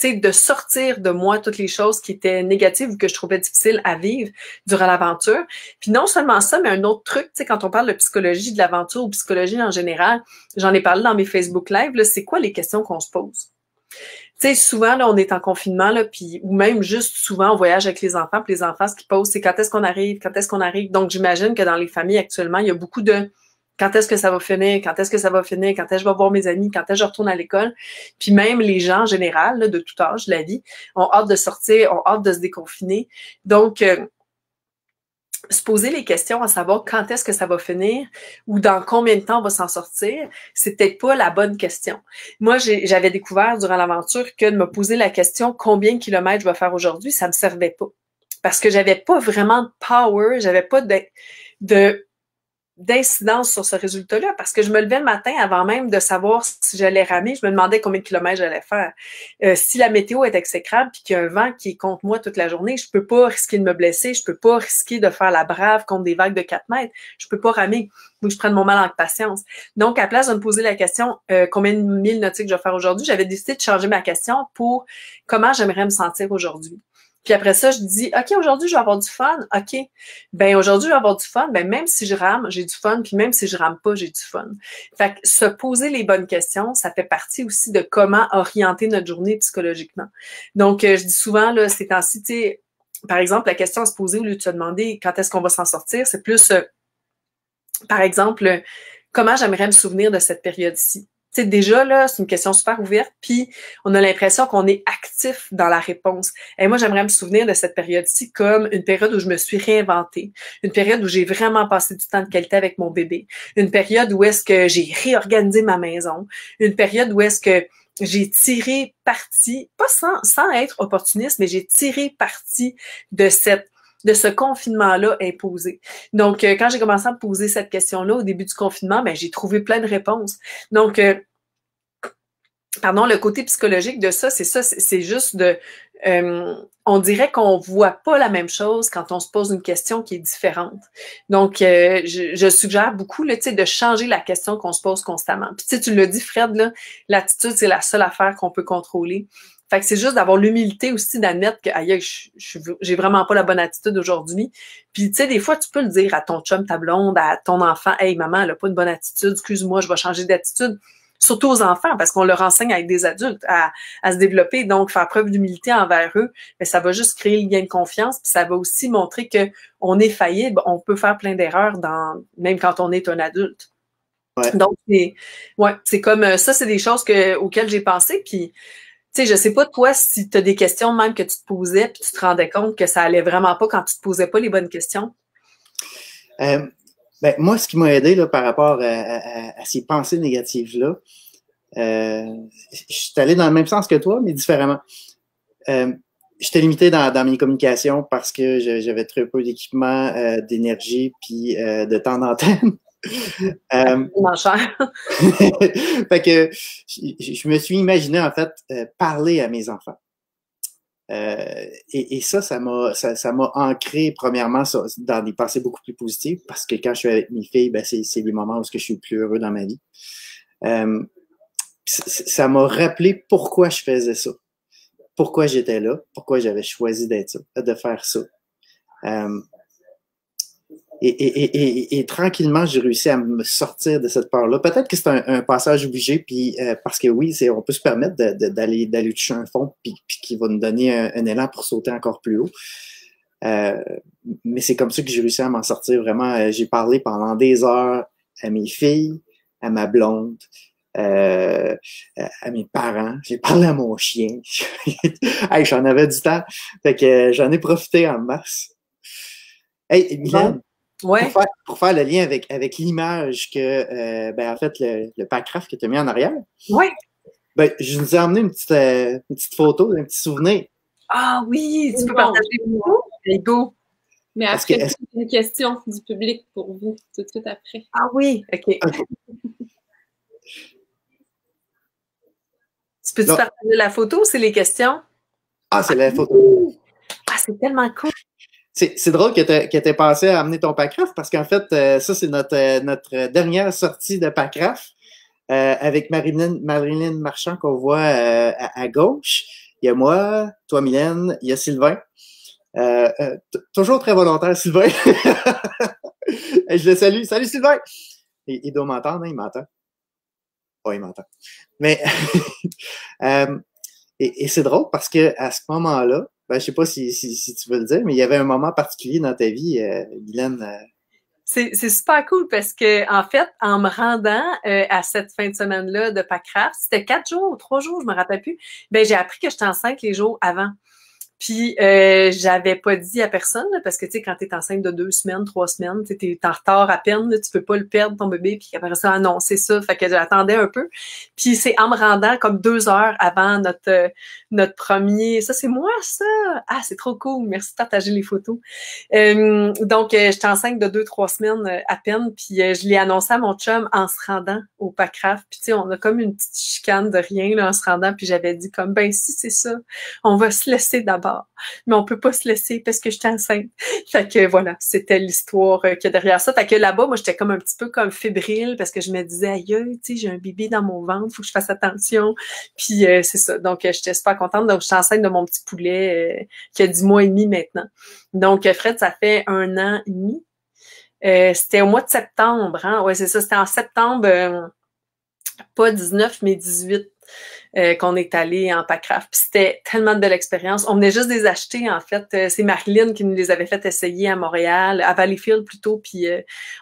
de sortir de moi toutes les choses qui étaient négatives ou que je trouvais difficiles à vivre durant l'aventure. Puis non seulement ça, mais un autre truc, tu sais, quand on parle de psychologie de l'aventure ou psychologie en général, j'en ai parlé dans mes Facebook Live, là, c'est quoi les questions qu'on se pose? Tu sais, souvent, là, on est en confinement, là, puis ou même juste souvent, on voyage avec les enfants, puis les enfants, ce qu'ils posent, c'est quand est-ce qu'on arrive, quand est-ce qu'on arrive. Donc, j'imagine que dans les familles actuellement, il y a beaucoup de quand est-ce que ça va finir, quand est-ce que ça va finir, quand est-ce que je vais voir mes amis, quand est-ce que je retourne à l'école. Puis même les gens en général, là, de tout âge de la vie, ont hâte de sortir, ont hâte de se déconfiner. Donc, se poser les questions à savoir quand est-ce que ça va finir ou dans combien de temps on va s'en sortir, c'est peut-être pas la bonne question. Moi, j'avais découvert durant l'aventure que de me poser la question combien de kilomètres je vais faire aujourd'hui, ça me servait pas. Parce que j'avais pas vraiment de power, j'avais pas d'incidence sur ce résultat-là, parce que je me levais le matin avant même de savoir si j'allais ramer, je me demandais combien de kilomètres j'allais faire. Si la météo est exécrable puis qu'il y a un vent qui est contre moi toute la journée, je peux pas risquer de me blesser, je peux pas risquer de faire la brave contre des vagues de 4 mètres, je peux pas ramer, faut que je prenne mon mal en patience. Donc, à place de me poser la question combien de milles nautiques je vais faire aujourd'hui, j'avais décidé de changer ma question pour comment j'aimerais me sentir aujourd'hui. Puis après ça, je dis, OK, aujourd'hui, je vais avoir du fun. OK. Ben, aujourd'hui, je vais avoir du fun. Ben, même si je rame, j'ai du fun. Puis même si je rame pas, j'ai du fun. Fait que se poser les bonnes questions, ça fait partie aussi de comment orienter notre journée psychologiquement. Donc, je dis souvent, là, ces temps-ci, tu sais, par exemple, la question à se poser au lieu de se demander quand est-ce qu'on va s'en sortir, c'est plus, par exemple, comment j'aimerais me souvenir de cette période-ci. Tu sais, déjà, là, c'est une question super ouverte, puis on a l'impression qu'on est actif dans la réponse. Et moi, j'aimerais me souvenir de cette période-ci comme une période où je me suis réinventée, une période où j'ai vraiment passé du temps de qualité avec mon bébé, une période où est-ce que j'ai réorganisé ma maison, une période où est-ce que j'ai tiré parti, pas sans être opportuniste, mais j'ai tiré parti de ce confinement-là imposé. Donc, quand j'ai commencé à me poser cette question-là au début du confinement, ben j'ai trouvé plein de réponses. Donc, le côté psychologique de ça, c'est juste de... on dirait qu'on voit pas la même chose quand on se pose une question qui est différente. Donc, je suggère beaucoup là, de changer la question qu'on se pose constamment. Puis tu l'as dit, Fred, là, l'attitude, c'est la seule affaire qu'on peut contrôler. Fait que c'est juste d'avoir l'humilité aussi d'admettre que aïe, j'ai vraiment pas la bonne attitude aujourd'hui. Puis tu sais, des fois, tu peux le dire à ton chum, ta blonde, à ton enfant, hey maman, elle a pas une bonne attitude, excuse-moi, je vais changer d'attitude. Surtout aux enfants, parce qu'on leur enseigne avec des adultes à se développer, donc faire preuve d'humilité envers eux, mais ça va juste créer le lien de confiance, puis ça va aussi montrer que on est faillible, on peut faire plein d'erreurs même quand on est un adulte. Ouais. Donc c'est comme ça, c'est des choses auxquelles j'ai pensé, puis tu sais, je sais pas toi si tu as des questions même que tu te posais puis tu te rendais compte que ça allait vraiment pas quand tu te posais pas les bonnes questions. Ben, moi, ce qui m'a aidé là, par rapport à ces pensées négatives-là, je suis allé dans le même sens que toi, mais différemment. J'étais limité dans mes communications parce que j'avais très peu d'équipement, d'énergie puis de temps d'antenne. Fait que je me suis imaginé en fait parler à mes enfants. Et ça m'a ancré premièrement dans des pensées beaucoup plus positives parce que quand je suis avec mes filles, ben c'est les moments où je suis le plus heureux dans ma vie. Ça m'a rappelé pourquoi je faisais ça, pourquoi j'étais là, pourquoi j'avais choisi d'être ça, de faire ça. Et tranquillement, j'ai réussi à me sortir de cette peur-là. Peut-être que c'est un passage obligé, puis parce que oui, on peut se permettre d'aller toucher un fond, puis qui va nous donner un élan pour sauter encore plus haut. Mais c'est comme ça que j'ai réussi à m'en sortir. Vraiment, j'ai parlé pendant des heures à mes filles, à ma blonde, à mes parents, j'ai parlé à mon chien. Hey, j'en avais du temps. Fait que j'en ai profité en masse. Hey, Mylène, Ouais. pour faire le lien avec l'image que, en fait, le Packraft que tu as mis en arrière, Ouais. ben, je nous ai emmené une petite photo, un petit souvenir. Ah oui, tu peux partager les photos? Go. Mais après, une question du public pour vous, tout de suite après. Ah oui, OK. Tu peux-tu partager la photo ou c'est les questions? Ah, c'est la photo. Ah, c'est tellement cool. C'est drôle que tu aies pensé à amener ton Packraft parce qu'en fait, ça, c'est notre dernière sortie de Packraft avec Marilyn Marchand qu'on voit à gauche. Il y a moi, toi, Mylène, il y a Sylvain. Toujours très volontaire, Sylvain. Et je le salue. Salut, Sylvain! Il doit m'entendre, hein, il m'entend. Oh, il m'entend. Mais, et c'est drôle parce que à ce moment-là, ben, je sais pas si tu veux le dire, mais il y avait un moment particulier dans ta vie, Mylène. C'est super cool parce que, en fait, en me rendant à cette fin de semaine-là de Packraft, c'était 4 jours ou 3 jours, je me rappelle plus, ben j'ai appris que j'étais enceinte les jours avant. Puis j'avais pas dit à personne là, parce que tu sais quand t'es enceinte de 2 semaines, 3 semaines, tu t'es en retard à peine, là, tu peux pas le perdre ton bébé puis après ça annoncer ça, fait que j'attendais un peu. Puis c'est en me rendant comme 2 heures avant notre premier, ça c'est moi ça, ah c'est trop cool, merci de partager les photos. Donc j'étais enceinte de 2-3 semaines à peine, puis je l'ai annoncé à mon chum en se rendant au Packraft. Puis tu sais on a comme une petite chicane de rien là en se rendant, puis j'avais dit comme ben si c'est ça, on va se laisser d'abord. Mais on peut pas se laisser parce que j'étais enceinte. Fait que voilà, c'était l'histoire qu'il y a derrière ça. Fait que là-bas, moi, j'étais comme un petit peu comme fébrile parce que je me disais, aïe, tu sais, j'ai un bébé dans mon ventre, faut que je fasse attention. Puis c'est ça. Donc, j'étais super contente. Donc, j'étais enceinte de mon petit poulet qui a 10 mois et demi maintenant. Donc, Fred, ça fait 1 an et demi. C'était au mois de septembre, hein? Ouais, c'est ça. C'était en septembre, pas 19, mais 18. Qu'on est allé en Packraft. Puis c'était tellement de belle expérience. On venait juste des acheter, en fait. C'est Marilyn qui nous les avait fait essayer à Montréal, à Valleyfield plutôt. Puis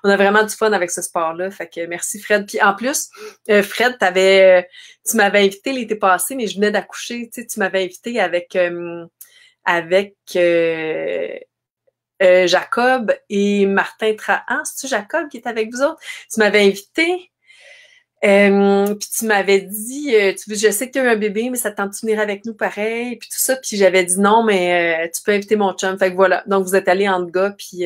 on a vraiment du fun avec ce sport-là. Fait que merci, Fred. Puis en plus, Fred, tu m'avais invité l'été passé, mais je venais d'accoucher. Tu sais, tu m'avais invité avec Jacob et Martin Trahan. C'est-tu Jacob qui est avec vous autres? Tu m'avais invité. Puis tu m'avais dit, je sais que tu as eu un bébé, mais ça te tente de venir avec nous pareil, puis tout ça. Puis j'avais dit non, mais tu peux inviter mon chum. Fait que voilà. Donc vous êtes allés entre gars, puis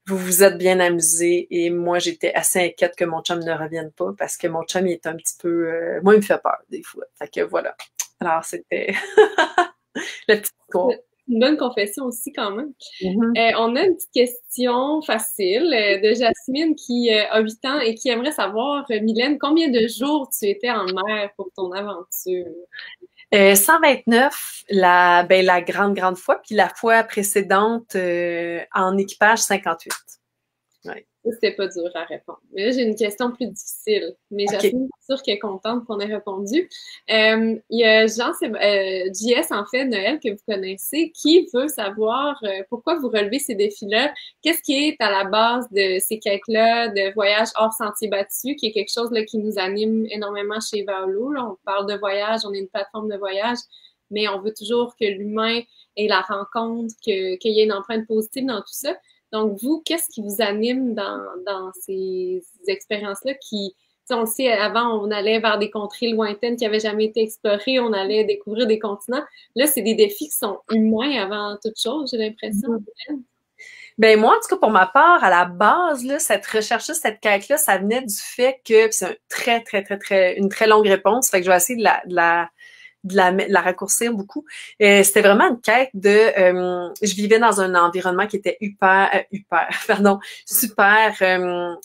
vous vous êtes bien amusés. Et moi, j'étais assez inquiète que mon chum ne revienne pas parce que mon chum, il est un petit peu... moi, il me fait peur des fois. Fait que voilà. Alors, c'était la petite histoire. Une bonne confession aussi quand même. On a une petite question facile de Jasmine qui a 8 ans et qui aimerait savoir, Mylène, combien de jours tu étais en mer pour ton aventure? 129, la grande fois, puis la fois précédente en équipage 58. Ouais. C'était pas dur à répondre. Mais là, j'ai une question plus difficile. Mais Jasmine, c'est sûr qu'elle est contente qu'on ait répondu. Il y a JS, en fait, Noël, que vous connaissez, qui veut savoir pourquoi vous relevez ces défis-là. Qu'est-ce qui est à la base de ces quêtes-là, de voyages hors sentier battu, qui est quelque chose là, qui nous anime énormément chez Vaolo. Là, on parle de voyage, on est une plateforme de voyage, mais on veut toujours que l'humain ait la rencontre, qu'il y ait une empreinte positive dans tout ça. Donc, vous, qu'est-ce qui vous anime dans ces expériences-là qui, on le sait, avant, on allait vers des contrées lointaines qui n'avaient jamais été explorées, on allait découvrir des continents. Là, c'est des défis qui sont humains avant toute chose, j'ai l'impression. Ben moi, en tout cas, pour ma part, à la base, là, cette recherche-là, cette quête-là, ça venait du fait que, c'est une très longue réponse, fait que je vais essayer de la raccourcir beaucoup. C'était vraiment une quête de... je vivais dans un environnement qui était super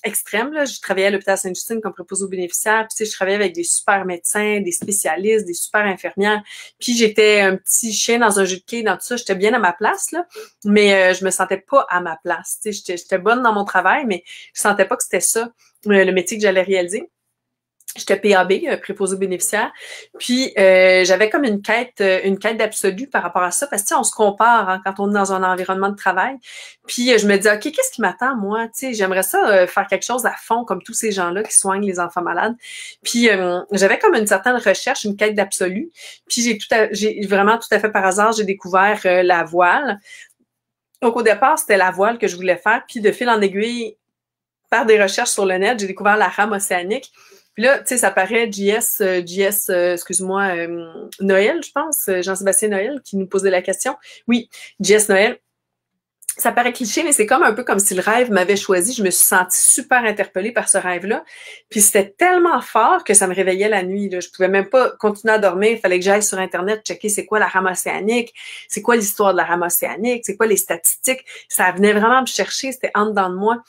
extrême. Là. Je travaillais à l'hôpital Sainte-Justine comme préposée aux bénéficiaires. Puis, tu sais, je travaillais avec des super médecins, des spécialistes, des super infirmières. Puis, j'étais un petit chien dans un jeu de quilles, dans tout ça. J'étais bien à ma place, là, mais je me sentais pas à ma place. Tu sais, j'étais bonne dans mon travail, mais je sentais pas que c'était ça, le métier que j'allais réaliser. J'étais PAB, préposé bénéficiaire. Puis j'avais comme une quête d'absolu par rapport à ça, parce que tu sais, on se compare hein, quand on est dans un environnement de travail. Puis je me dis, OK, qu'est-ce qui m'attend, moi? Tu sais, j'aimerais ça faire quelque chose à fond, comme tous ces gens-là qui soignent les enfants malades. Puis j'avais comme une certaine recherche, une quête d'absolu. Puis j'ai vraiment tout à fait par hasard, j'ai découvert la voile. Donc au départ, c'était la voile que je voulais faire. Puis de fil en aiguille, par des recherches sur le net, j'ai découvert la rame océanique. Puis là, tu sais, ça paraît excuse-moi, Noël, je pense, Jean-Sébastien Noël, qui nous posait la question. Oui, JS Noël. Ça paraît cliché, mais c'est comme un peu comme si le rêve m'avait choisi. Je me suis sentie super interpellée par ce rêve-là. Puis c'était tellement fort que ça me réveillait la nuit. Là. Je pouvais même pas continuer à dormir. Il fallait que j'aille sur Internet checker c'est quoi la rame océanique, c'est quoi l'histoire de la rame océanique, c'est quoi les statistiques. Ça venait vraiment me chercher, c'était en dedans de moi.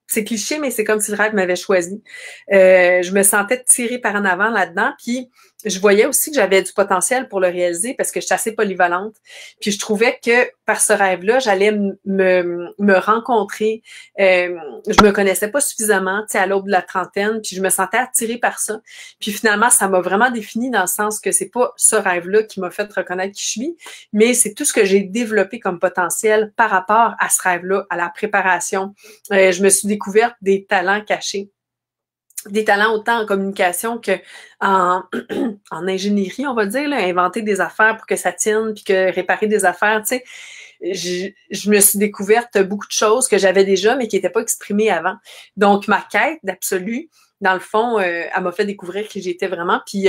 C'est cliché, mais c'est comme si le rêve m'avait choisi. Je me sentais tirée par en avant là-dedans, puis je voyais aussi que j'avais du potentiel pour le réaliser parce que je suis assez polyvalente. Puis je trouvais que par ce rêve-là, j'allais me rencontrer. Je me connaissais pas suffisamment, tu sais, à l'aube de la trentaine, puis je me sentais attirée par ça. Puis finalement, ça m'a vraiment définie dans le sens que c'est pas ce rêve-là qui m'a fait reconnaître qui je suis, mais c'est tout ce que j'ai développé comme potentiel par rapport à ce rêve-là, à la préparation. Je me suis découverte des talents cachés. Des talents autant en communication que en ingénierie, on va dire, là, inventer des affaires pour que ça tienne, puis que réparer des affaires, tu sais. Je me suis découverte beaucoup de choses que j'avais déjà, mais qui n'étaient pas exprimées avant. Donc, ma quête d'absolu, dans le fond, elle m'a fait découvrir qui j'étais vraiment, puis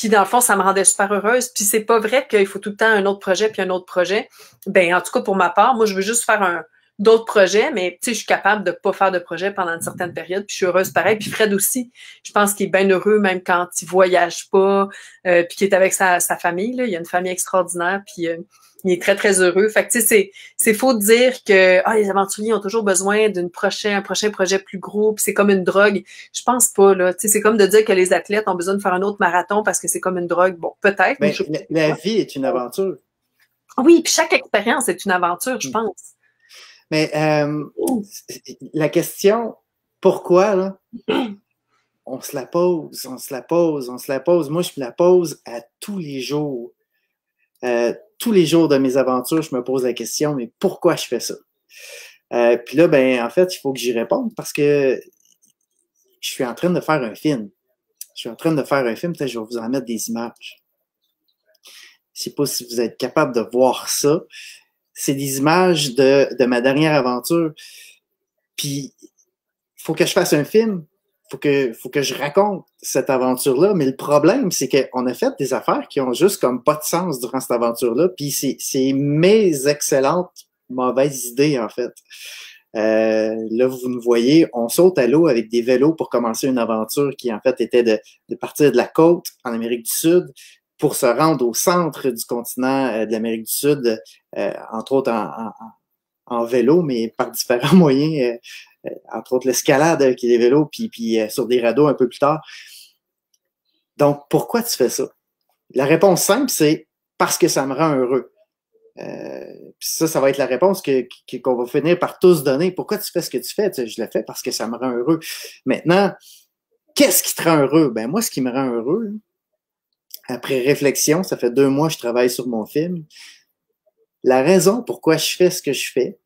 dans le fond, ça me rendait super heureuse. Puis c'est pas vrai qu'il faut tout le temps un autre projet puis un autre projet. Ben, en tout cas, pour ma part, moi, je veux juste faire d'autres projets, mais tu sais, je suis capable de pas faire de projet pendant une certaine période, puis je suis heureuse pareil. Puis Fred aussi, je pense qu'il est bien heureux même quand il voyage pas, puis qu'il est avec sa famille. Là. Il a une famille extraordinaire, puis il est très, très heureux. Fait que tu sais, c'est faux de dire que les aventuriers ont toujours besoin un prochain projet plus gros, puis c'est comme une drogue. Je pense pas, là. Tu sais, c'est comme de dire que les athlètes ont besoin de faire un autre marathon parce que c'est comme une drogue. Bon, peut-être. Mais la vie est une aventure. Oui, puis chaque expérience est une aventure, je pense. Mais la question, pourquoi, là, on se la pose, on se la pose, on se la pose. Moi, je me la pose à tous les jours. Tous les jours de mes aventures, je me pose la question, mais pourquoi je fais ça? Puis là, ben, en fait, il faut que j'y réponde parce que je suis en train de faire un film. Je suis en train de faire un film, peut-être je vais vous en mettre des images. Je sais pas si vous êtes capable de voir ça. C'est des images de ma dernière aventure. Puis, il faut que je fasse un film. Faut que je raconte cette aventure-là. Mais le problème, c'est qu'on a fait des affaires qui ont juste comme pas de sens durant cette aventure-là. Puis, c'est mes excellentes mauvaises idées, en fait. Là, vous nous voyez, on saute à l'eau avec des vélos pour commencer une aventure qui, en fait, était de partir de la côte en Amérique du Sud pour se rendre au centre du continent de l'Amérique du Sud, entre autres en vélo, mais par différents moyens, entre autres l'escalade avec les vélos, puis sur des radeaux un peu plus tard. Donc, pourquoi tu fais ça? La réponse simple, c'est parce que ça me rend heureux. Puis ça va être la réponse qu'on va finir par tous donner. Pourquoi tu fais ce que tu fais? Je le fais parce que ça me rend heureux. Maintenant, qu'est-ce qui te rend heureux? Ben moi, ce qui me rend heureux, après réflexion, ça fait 2 mois que je travaille sur mon film. La raison pourquoi je fais ce que je fais,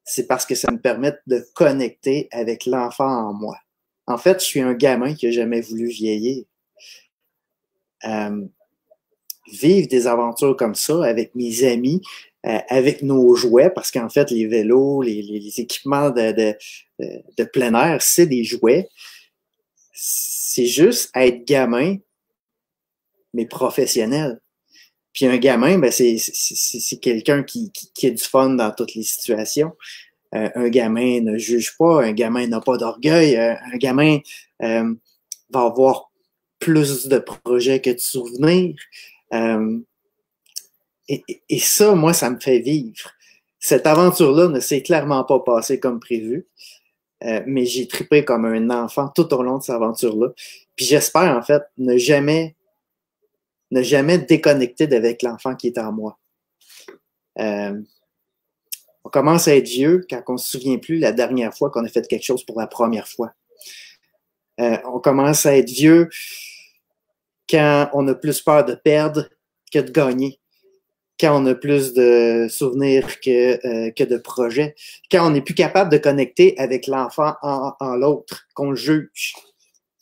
c'est parce que ça me permet de connecter avec l'enfant en moi. En fait, je suis un gamin qui n'a jamais voulu vieillir. Vivre des aventures comme ça avec mes amis, avec nos jouets, parce qu'en fait, les vélos, les équipements de plein air, c'est des jouets. C'est juste être gamin, mais professionnel. Puis un gamin, ben c'est quelqu'un qui a du fun dans toutes les situations. Un gamin ne juge pas, un gamin n'a pas d'orgueil, un gamin va avoir plus de projets que de souvenirs. Et ça, moi, ça me fait vivre. Cette aventure-là ne s'est clairement pas passée comme prévu, mais j'ai trippé comme un enfant tout au long de cette aventure-là. Puis j'espère, en fait, ne jamais déconnecter d'avec l'enfant qui est en moi. On commence à être vieux quand on ne se souvient plus la dernière fois qu'on a fait quelque chose pour la première fois. On commence à être vieux quand on a plus peur de perdre que de gagner, quand on a plus de souvenirs que de projets, quand on n'est plus capable de connecter avec l'enfant en l'autre, qu'on le juge.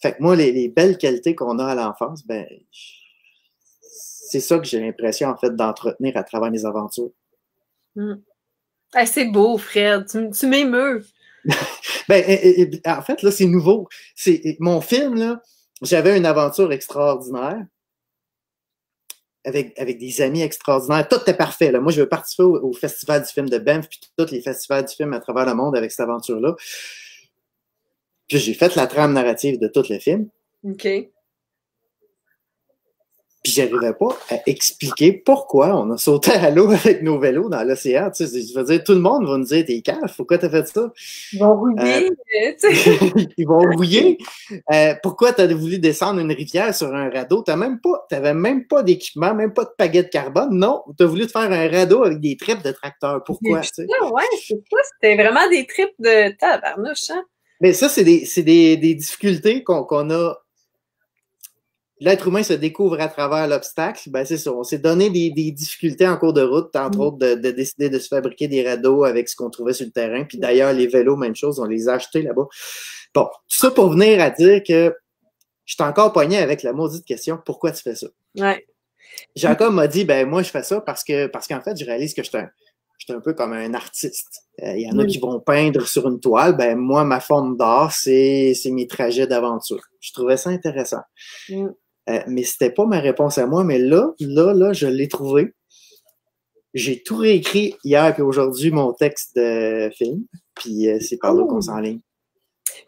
Fait que moi, les belles qualités qu'on a à l'enfance, ben, c'est ça que j'ai l'impression, en fait, d'entretenir à travers mes aventures. Ah, c'est beau, Fred. Tu m'émeus. Ben, en fait, là, c'est nouveau. Mon film, là, j'avais une aventure extraordinaire avec des amis extraordinaires. Tout était parfait. Là. Moi, je veux participer au Festival du film de Banff, puis tous les festivals du film à travers le monde avec cette aventure-là. Puis j'ai fait la trame narrative de tout le film. OK. Puis j'arrivais pas à expliquer pourquoi on a sauté à l'eau avec nos vélos dans l'océan. Tu sais, je veux dire, tout le monde va nous dire, t'es cave, pourquoi t'as fait ça? Ils vont rouiller. Ils vont rouiller. Pourquoi t'as voulu descendre une rivière sur un radeau? T'avais même pas d'équipement, même pas de pagaie de carbone. Non, t'as voulu te faire un radeau avec des tripes de tracteur. Pourquoi? Tu sais? Ouais, c'est ça. C'était vraiment des tripes de tabarnouche, hein? Mais ça, c'est des difficultés qu'on a. L'être humain se découvre à travers l'obstacle. Ben, c'est ça. On s'est donné des difficultés en cours de route, entre autres, de décider de se fabriquer des radeaux avec ce qu'on trouvait sur le terrain. Puis d'ailleurs, les vélos, même chose, on les a achetés là-bas. Bon, tout ça pour venir à dire que je suis encore pogné avec la maudite question, pourquoi tu fais ça? Ouais. Jacob m'a dit, ben, moi, je fais ça parce qu'en fait, je réalise que je suis un peu comme un artiste. Il y en a qui vont peindre sur une toile. Ben, moi, ma forme d'art, c'est mes trajets d'aventure. Je trouvais ça intéressant. Mais c'était pas ma réponse à moi, mais là, je l'ai trouvé. J'ai tout réécrit hier et aujourd'hui mon texte de film, puis c'est par là qu'on s'enligne.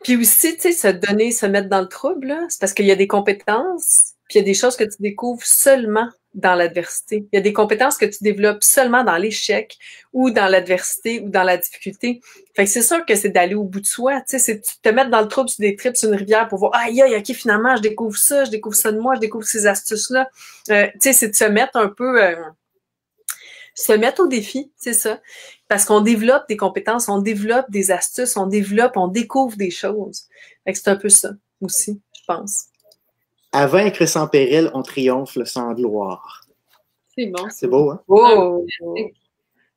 Puis aussi, tu sais, se mettre dans le trouble, là, c'est parce qu'il y a des compétences, puis il y a des choses que tu découvres seulement dans l'adversité. Il y a des compétences que tu développes seulement dans l'échec ou dans l'adversité ou dans la difficulté. Fait que c'est sûr que c'est d'aller au bout de soi. Tu sais, c'est te mettre dans le trouble sur des trips sur une rivière pour voir, aïe, ok, finalement, je découvre ça de moi, je découvre ces astuces-là. Tu sais, c'est de se mettre un peu, se mettre au défi, c'est ça. Parce qu'on développe des compétences, on développe des astuces, on découvre des choses. Fait que c'est un peu ça aussi, je pense. À vaincre sans péril, on triomphe sans gloire. C'est bon. C'est beau, hein? Oh!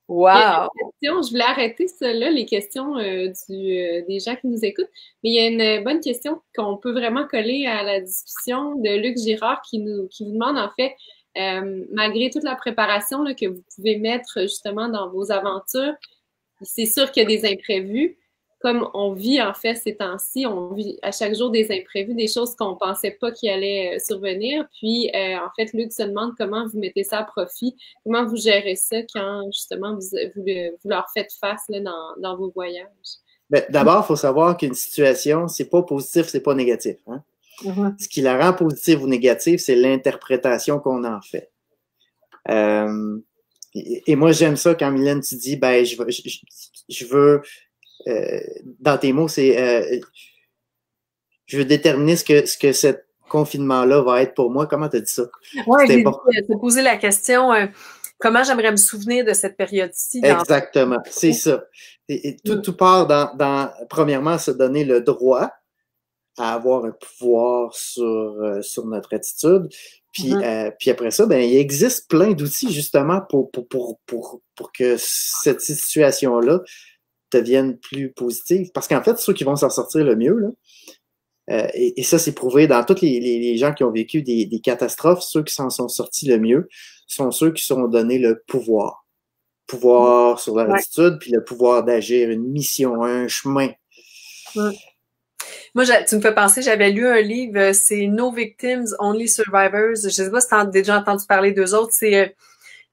Wow! Je voulais arrêter ça là, les questions des gens qui nous écoutent. Mais il y a une bonne question qu'on peut vraiment coller à la discussion de Luc Girard qui vous demande en fait, malgré toute la préparation là, que vous pouvez mettre justement dans vos aventures, c'est sûr qu'il y a des imprévus. Comme on vit en fait ces temps-ci, on vit à chaque jour des imprévus, des choses qu'on pensait pas qui allaient survenir. Puis en fait, Luc se demande comment vous mettez ça à profit, comment vous gérez ça quand justement vous leur faites face là, dans vos voyages. Ben, d'abord, il faut savoir qu'une situation, c'est pas positif, c'est pas négatif. Hein? Ce qui la rend positive ou négative, c'est l'interprétation qu'on en fait. Et moi, j'aime ça quand Mylène, tu dis, ben, je veux dans tes mots, c'est je veux déterminer ce que ce confinement-là va être pour moi. Comment tu as dit ça? Oui, j'ai posé la question comment j'aimerais me souvenir de cette période-ci. Exactement, c'est ça. Et tout part dans premièrement, se donner le droit à avoir un pouvoir sur notre attitude. Puis, puis après ça, ben, il existe plein d'outils justement pour que cette situation-là deviennent plus positives. Parce qu'en fait, ceux qui vont s'en sortir le mieux, là, et ça, c'est prouvé dans tous les gens qui ont vécu des catastrophes, ceux qui s'en sont sortis le mieux sont ceux qui se sont donné le pouvoir. Pouvoir sur leur attitude, puis le pouvoir d'agir, une mission, un chemin. Moi, tu me fais penser, j'avais lu un livre, c'est No Victims, Only Survivors. Je sais pas si tu as déjà entendu parler d'eux autres. C'est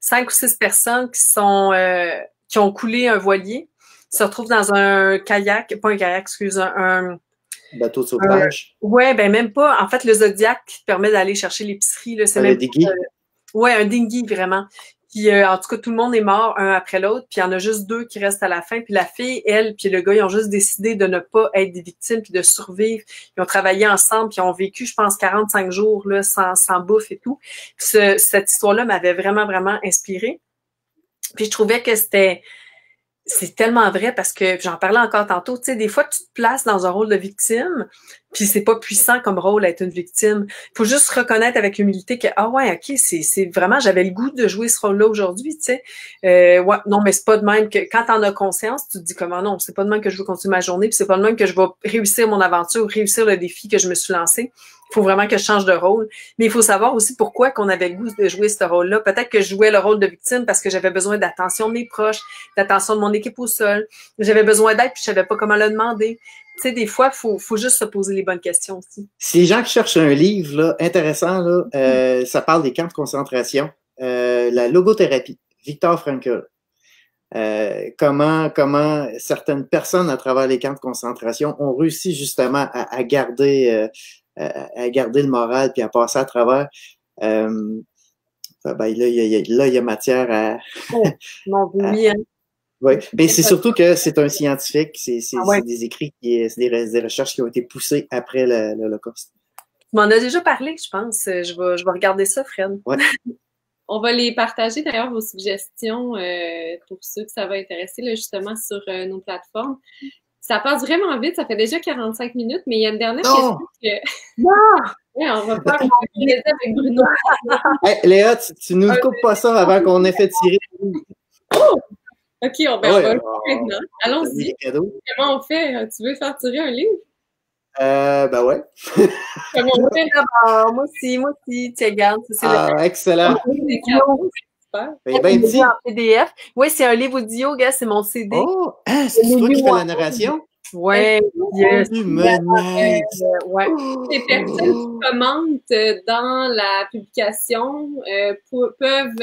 5 ou 6 personnes qui ont coulé un voilier, se retrouvent dans un kayak, pas un kayak, excuse, un bateau de sauvetage. Ouais, ben même pas. En fait, le Zodiac qui te permet d'aller chercher l'épicerie, là, c'est même dinghy. Ouais, un dinghy vraiment. Puis en tout cas, tout le monde est mort un après l'autre, puis il y en a juste 2 qui restent à la fin. Puis la fille, elle, puis le gars, ils ont juste décidé de ne pas être des victimes puis de survivre. Ils ont travaillé ensemble, puis ils ont vécu, je pense, 45 jours là, sans bouffe et tout. Puis cette histoire-là m'avait vraiment, vraiment inspirée. Puis je trouvais que c'était c'est tellement vrai parce que j'en parlais encore tantôt, tu sais, des fois tu te places dans un rôle de victime, puis c'est pas puissant comme rôle être une victime. Il faut juste reconnaître avec humilité que ah ouais, OK, c'est vraiment j'avais le goût de jouer ce rôle-là aujourd'hui, tu sais. Ouais, non, mais c'est pas de même que quand t'en as conscience, tu te dis comment non, c'est pas de même que je veux continuer ma journée, puis c'est pas de même que je vais réussir mon aventure, réussir le défi que je me suis lancé. Il faut vraiment que je change de rôle. Mais il faut savoir aussi pourquoi qu'on avait le goût de jouer ce rôle-là. Peut-être que je jouais le rôle de victime parce que j'avais besoin d'attention de mes proches, d'attention de mon équipe au sol. J'avais besoin d'aide puis je savais pas comment le demander. Tu sais, des fois, faut juste se poser les bonnes questions aussi. Si les gens qui cherchent un livre là, intéressant, là, ça parle des camps de concentration, la logothérapie, Viktor Frankl. Comment certaines personnes à travers les camps de concentration ont réussi justement à garder le moral puis à passer à travers. Ben, là, il y a matière à. Oui, hein. Oui, mais c'est surtout que c'est un scientifique, c'est des écrits, c'est des recherches qui ont été poussées après l'Holocauste. Tu m'en as déjà parlé, je pense. Je vais regarder ça, Fred. Ouais. On va les partager d'ailleurs, vos suggestions, pour ceux que ça va intéresser, là, justement, sur nos plateformes. Ça passe vraiment vite, ça fait déjà 45 minutes, mais il y a une dernière question que... Non! Ouais, on va faire un plaisir avec Bruno. Hey, Léa, tu nous coupes pas ça avant qu'on ait fait tirer. Oh! OK, on va le faire maintenant. Allons-y. Comment on fait? Tu veux faire tirer un livre? Ben ouais. Comment on fait d'abord? Moi aussi. Tu regardes. Excellent. Super. Ben, petit. En PDF. Oui, c'est un livre audio, gars, c'est mon CD. Oh, c'est toi qui fais la narration? Ouais. Yes. Ouais. Les personnes qui commentent dans la publication peuvent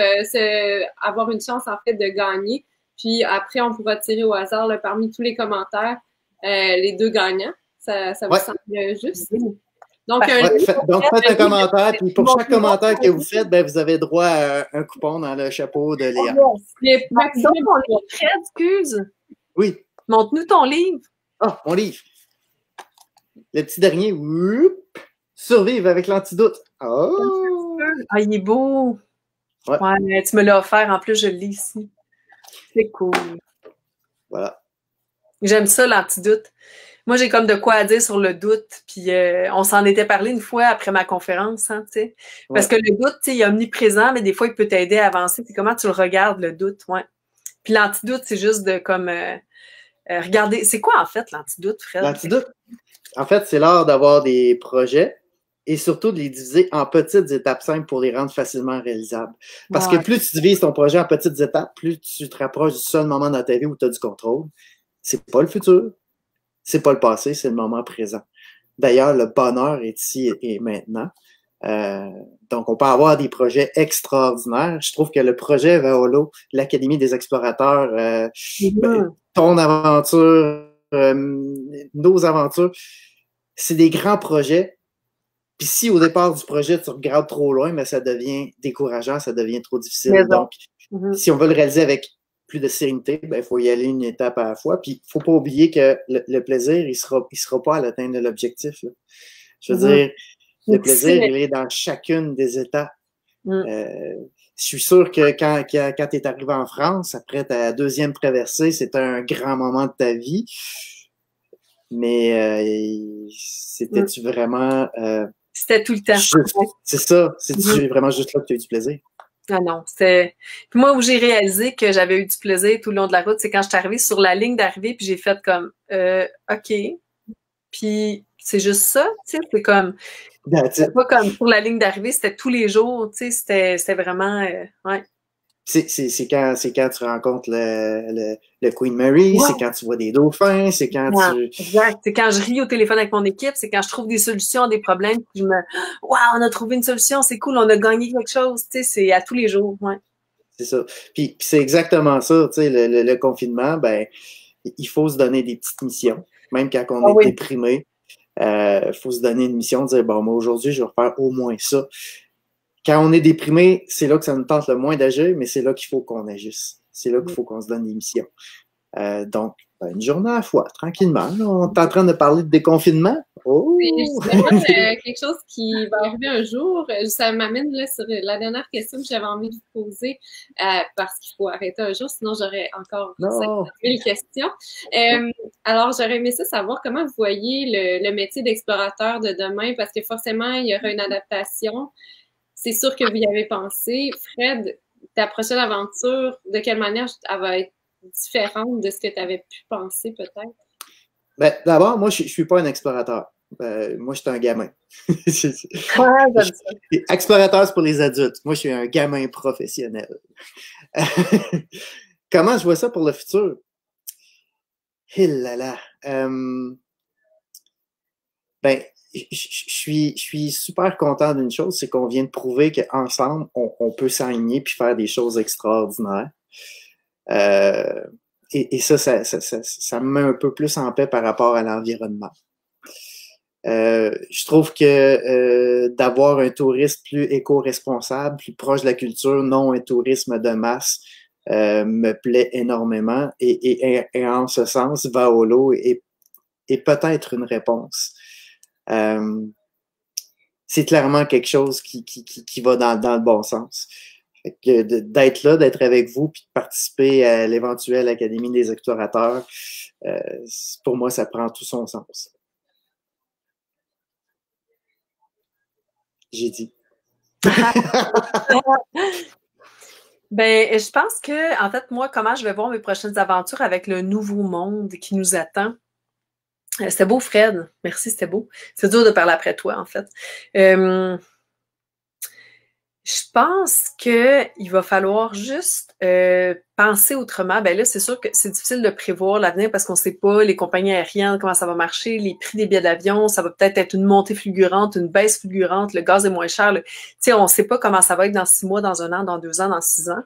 avoir une chance, en fait, de gagner. Puis après, on pourra tirer au hasard là, parmi tous les commentaires les deux gagnants. Ça vous semble juste? Donc, faites un commentaire, puis pour chaque commentaire que vous faites, ben, vous avez droit à un coupon dans le chapeau de Léa. Les maximum, on est excuse. Oui. Montre-nous ton livre. Ah, mon livre. Le petit dernier. Survivre avec l'antidote. Oh! Ah, il est beau. Ouais, tu me l'as offert. En plus, je le lis ici. C'est cool. Voilà. J'aime ça, l'antidote. Moi, j'ai comme de quoi à dire sur le doute. Puis, on s'en était parlé une fois après ma conférence, hein, tu sais. Parce que le doute, tu sais, il est omniprésent, mais des fois, il peut t'aider à avancer. C'est comment tu le regardes, le doute, ouais. Puis l'antidote, c'est juste de comme regarder. C'est quoi, en fait, l'antidote, Fred? L'antidote, en fait, c'est l'art d'avoir des projets et surtout de les diviser en petites étapes simples pour les rendre facilement réalisables. Parce que plus tu divises ton projet en petites étapes, plus tu te rapproches du seul moment dans ta vie où tu as du contrôle. C'est pas le futur. C'est pas le passé, c'est le moment présent. D'ailleurs, le bonheur est ici et maintenant. Donc, on peut avoir des projets extraordinaires. Je trouve que le projet Vaolo, l'Académie des explorateurs, ton aventure, nos aventures, c'est des grands projets. Puis si au départ du projet, tu regardes trop loin, mais ça devient décourageant, ça devient trop difficile. Donc, si on veut le réaliser avec plus de sérénité, ben, il faut y aller une étape à la fois. Puis, il faut pas oublier que le plaisir, il sera pas à l'atteinte de l'objectif. Là. Je veux dire, le plaisir, il est dans chacune des étapes. Je suis sûr que quand tu es arrivé en France, après ta deuxième traversée, c'était un grand moment de ta vie. Mais c'était-tu vraiment... c'était tout le temps. C'est ça. C'est vraiment juste là que tu as eu du plaisir. Ah non, c'était... Puis moi, où j'ai réalisé que j'avais eu du plaisir tout le long de la route, c'est quand je suis arrivée sur la ligne d'arrivée, puis j'ai fait comme, OK. Puis c'est juste ça, tu sais, c'est comme... C'était pas comme pour la ligne d'arrivée, c'était tous les jours, tu sais, c'était vraiment... ouais. C'est quand tu rencontres le Queen Mary, c'est quand tu vois des dauphins, c'est quand tu... Exact. C'est quand je ris au téléphone avec mon équipe, c'est quand je trouve des solutions à des problèmes, puis je me... Wow, on a trouvé une solution, c'est cool, on a gagné quelque chose, tu sais, c'est à tous les jours, ouais. C'est ça. Puis c'est exactement ça, tu sais, le confinement, ben, il faut se donner des petites missions, même quand on est déprimé, faut se donner une mission, dire, bon, moi, aujourd'hui, je vais faire au moins ça. Quand on est déprimé, c'est là que ça nous tente le moins d'agir, mais c'est là qu'il faut qu'on agisse. C'est là qu'il faut qu'on se donne des missions. Donc, une journée à la fois, tranquillement. Là, on est en train de parler de déconfinement. Oh! C'est justement quelque chose qui va arriver un jour. Ça m'amène là sur la dernière question que j'avais envie de vous poser, parce qu'il faut arrêter un jour, sinon j'aurais encore Non! 50 000 questions. Alors, j'aurais aimé ça savoir comment vous voyez le métier d'explorateur de demain, parce que forcément, il y aura une adaptation. C'est sûr que vous y avez pensé. Fred, ta prochaine aventure, de quelle manière elle va être différente de ce que tu avais pu penser peut-être? Ben, d'abord, moi, je ne suis pas un explorateur. Moi, je suis un gamin. Explorateur, c'est pour les adultes. Moi, je suis un gamin professionnel. Comment je vois ça pour le futur? Là. Ben, je suis super content d'une chose, c'est qu'on vient de prouver qu'ensemble, on peut s'aligner puis faire des choses extraordinaires. Et ça me met un peu plus en paix par rapport à l'environnement. Je trouve que d'avoir un tourisme plus éco-responsable, plus proche de la culture, non un tourisme de masse, me plaît énormément. Et en ce sens, Vaolo est peut-être une réponse. C'est clairement quelque chose qui va dans le bon sens. D'être là, d'être avec vous, puis de participer à l'éventuelle Académie des explorateurs, pour moi, ça prend tout son sens. J'ai dit. Ben, je pense que, en fait, moi, comment je vais voir mes prochaines aventures avec le nouveau monde qui nous attend. C'était beau, Fred. Merci, c'était beau. C'est dur de parler après toi, en fait. Je pense qu'il va falloir juste penser autrement. Ben là, c'est sûr que c'est difficile de prévoir l'avenir parce qu'on ne sait pas les compagnies aériennes, comment ça va marcher, les prix des billets d'avion, ça va peut-être être une montée fulgurante, une baisse fulgurante, le gaz est moins cher. Tu sais, on ne sait pas comment ça va être dans 6 mois, dans 1 an, dans 2 ans, dans 6 ans.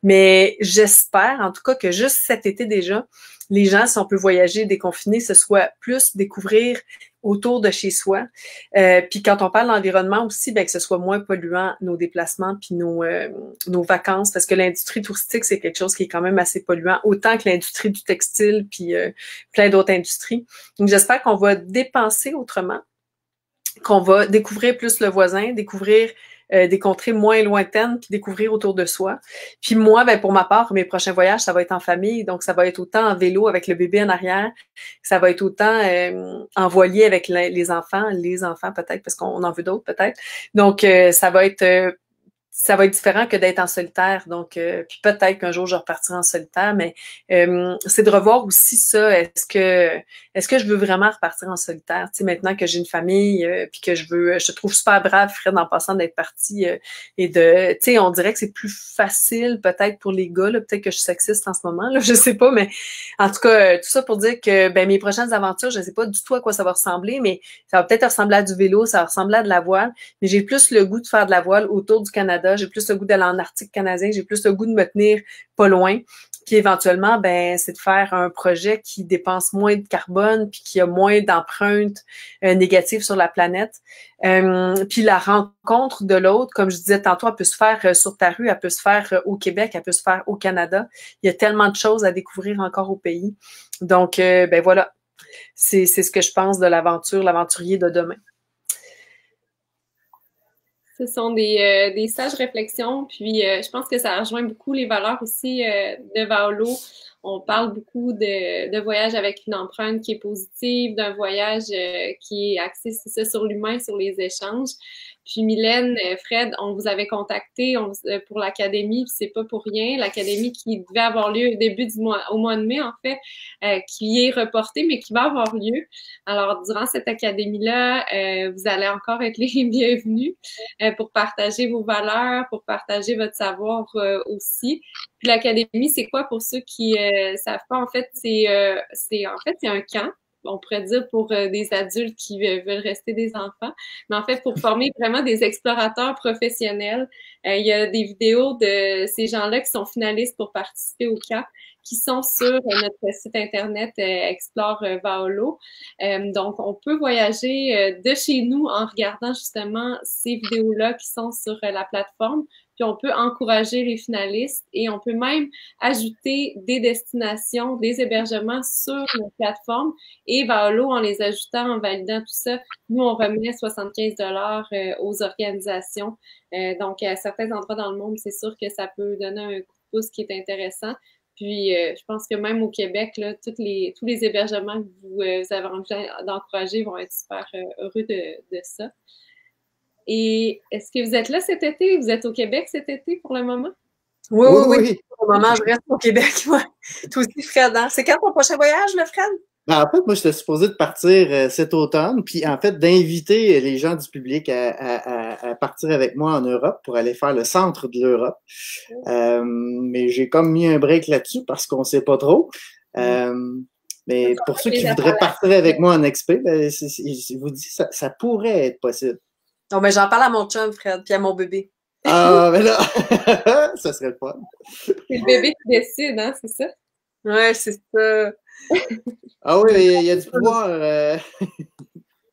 Mais j'espère, en tout cas, que juste cet été déjà, les gens, si on peut voyager déconfiné, ce soit plus découvrir autour de chez soi. Puis quand on parle d'environnement aussi, ben que ce soit moins polluant nos déplacements puis nos vacances, parce que l'industrie touristique, c'est quelque chose qui est quand même assez polluant, autant que l'industrie du textile puis plein d'autres industries. Donc j'espère qu'on va dépenser autrement, qu'on va découvrir plus le voisin, découvrir des contrées moins lointaines, puis découvrir autour de soi. Puis moi, ben pour ma part, mes prochains voyages, ça va être en famille, donc ça va être autant en vélo avec le bébé en arrière, ça va être autant en voilier avec les enfants peut-être, parce qu'on en veut d'autres peut-être. Donc ça va être différent que d'être en solitaire. Donc, puis peut-être qu'un jour, je repartirai en solitaire, mais c'est de revoir aussi ça. Est-ce que je veux vraiment repartir en solitaire? Tu sais, maintenant que j'ai une famille, puis que je te trouve super brave, Fred, en passant d'être parti et tu sais, on dirait que c'est plus facile peut-être pour les gars, là, peut-être que je suis sexiste en ce moment, là, je sais pas, mais en tout cas, tout ça pour dire que ben mes prochaines aventures, je sais pas du tout à quoi ça va ressembler, mais ça va peut-être ressembler à du vélo, ça va ressembler à de la voile, mais j'ai plus le goût de faire de la voile autour du Canada. J'ai plus le goût d'aller en Arctique canadien, j'ai plus le goût de me tenir pas loin. Puis éventuellement, ben, c'est de faire un projet qui dépense moins de carbone puis qui a moins d'empreintes négatives sur la planète. Puis la rencontre de l'autre, comme je disais tantôt, elle peut se faire sur ta rue, elle peut se faire au Québec, elle peut se faire au Canada. Il y a tellement de choses à découvrir encore au pays. Donc, ben voilà, c'est ce que je pense de l'aventurier de demain. Ce sont des sages réflexions, puis je pense que ça rejoint beaucoup les valeurs aussi de Vaolo. On parle beaucoup de voyage avec une empreinte qui est positive, d'un voyage qui est axé sur l'humain, sur les échanges. Puis Mylène, Fred, on vous avait contacté pour l'académie, puis c'est pas pour rien. L'académie qui devait avoir lieu au mois de mai, en fait, qui est reportée, mais qui va avoir lieu. Alors, durant cette académie-là, vous allez encore être les bienvenus pour partager vos valeurs, pour partager votre savoir aussi. Puis l'académie, c'est quoi pour ceux qui savent pas? En fait, c'est un camp. On pourrait dire pour des adultes qui veulent rester des enfants, mais en fait pour former vraiment des explorateurs professionnels. Il y a des vidéos de ces gens-là qui sont finalistes pour participer au camp, qui sont sur notre site internet Explore Vaolo. Donc, on peut voyager de chez nous en regardant justement ces vidéos-là qui sont sur la plateforme. Puis puis on peut encourager les finalistes et on peut même ajouter des destinations, des hébergements sur notre plateforme et Valo, en les ajoutant, en validant tout ça, nous, on remet 75 $ aux organisations. Donc, à certains endroits dans le monde, c'est sûr que ça peut donner un coup de pouce qui est intéressant. Puis, je pense que même au Québec, là, tous les hébergements que vous avez envie d'encourager vont être super heureux de ça. Et est-ce que vous êtes là cet été? Vous êtes au Québec cet été pour le moment? Oui. Pour le moment, je reste au Québec. Ouais. Toi aussi, Fred. Hein? C'est quand ton prochain voyage, le Fred? Ben, en fait, moi, j'étais supposé de partir cet automne, puis en fait, d'inviter les gens du public à partir avec moi en Europe pour aller faire le centre de l'Europe. Mais j'ai comme mis un break là-dessus parce qu'on sait pas trop. Mais pour ceux qui voudraient partir avec moi en expé, ben, je vous dis, ça pourrait être possible. Non, mais j'en parle à mon chum, Fred, puis à mon bébé. Ah, mais là, ça serait le fun. C'est le bébé qui décide, hein, c'est ça? Ouais, c'est ça. Ah oui, il y a du pouvoir.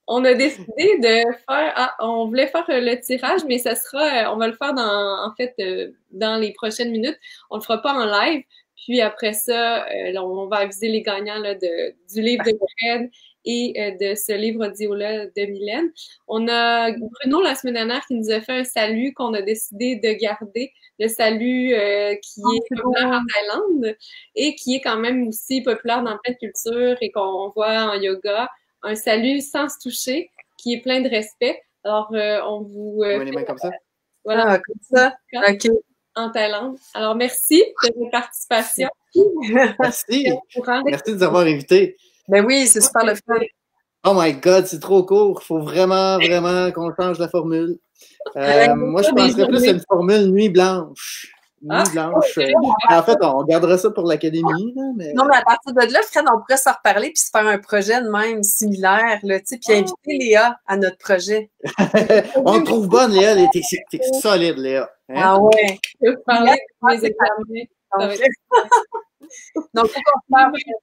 On a décidé de faire, on voulait faire le tirage, mais ça sera, on va le faire dans les prochaines minutes. On le fera pas en live. Puis après ça, on va aviser les gagnants là, du livre de Fred et de ce livre audio-là de Mylène. On a Bruno la semaine dernière qui nous a fait un salut qu'on a décidé de garder, le salut qui est populaire en Thaïlande et qui est quand même aussi populaire dans plein de cultures et qu'on voit en yoga. Un salut sans se toucher, qui est plein de respect. Alors, on vous... les mains comme ça? Voilà, comme ça. OK. En Thaïlande. Alors, merci de votre participation. Merci. Merci de nous avoir invités. Ben oui, c'est super le fun. Oh my God, c'est trop court. Il faut vraiment qu'on change la formule. Moi, je penserais plus à une formule nuit blanche. Nuit blanche. En fait, on gardera ça pour l'académie. Mais... Non, mais à partir de là, Fred, on pourrait se reparler puis se faire un projet de même similaire, là, puis inviter Léa à notre projet. On te trouve bonne, Léa. T'es solide, Léa. Hein? Ah ouais. Je peux parler de mes examens. Donc,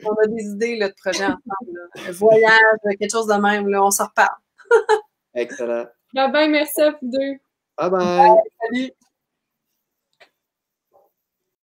on a des idées là, de projet ensemble. Là. Un voyage, quelque chose de même, là, on s'en reparle. Excellent. Bye bye, merci à vous deux. Bye bye. Salut.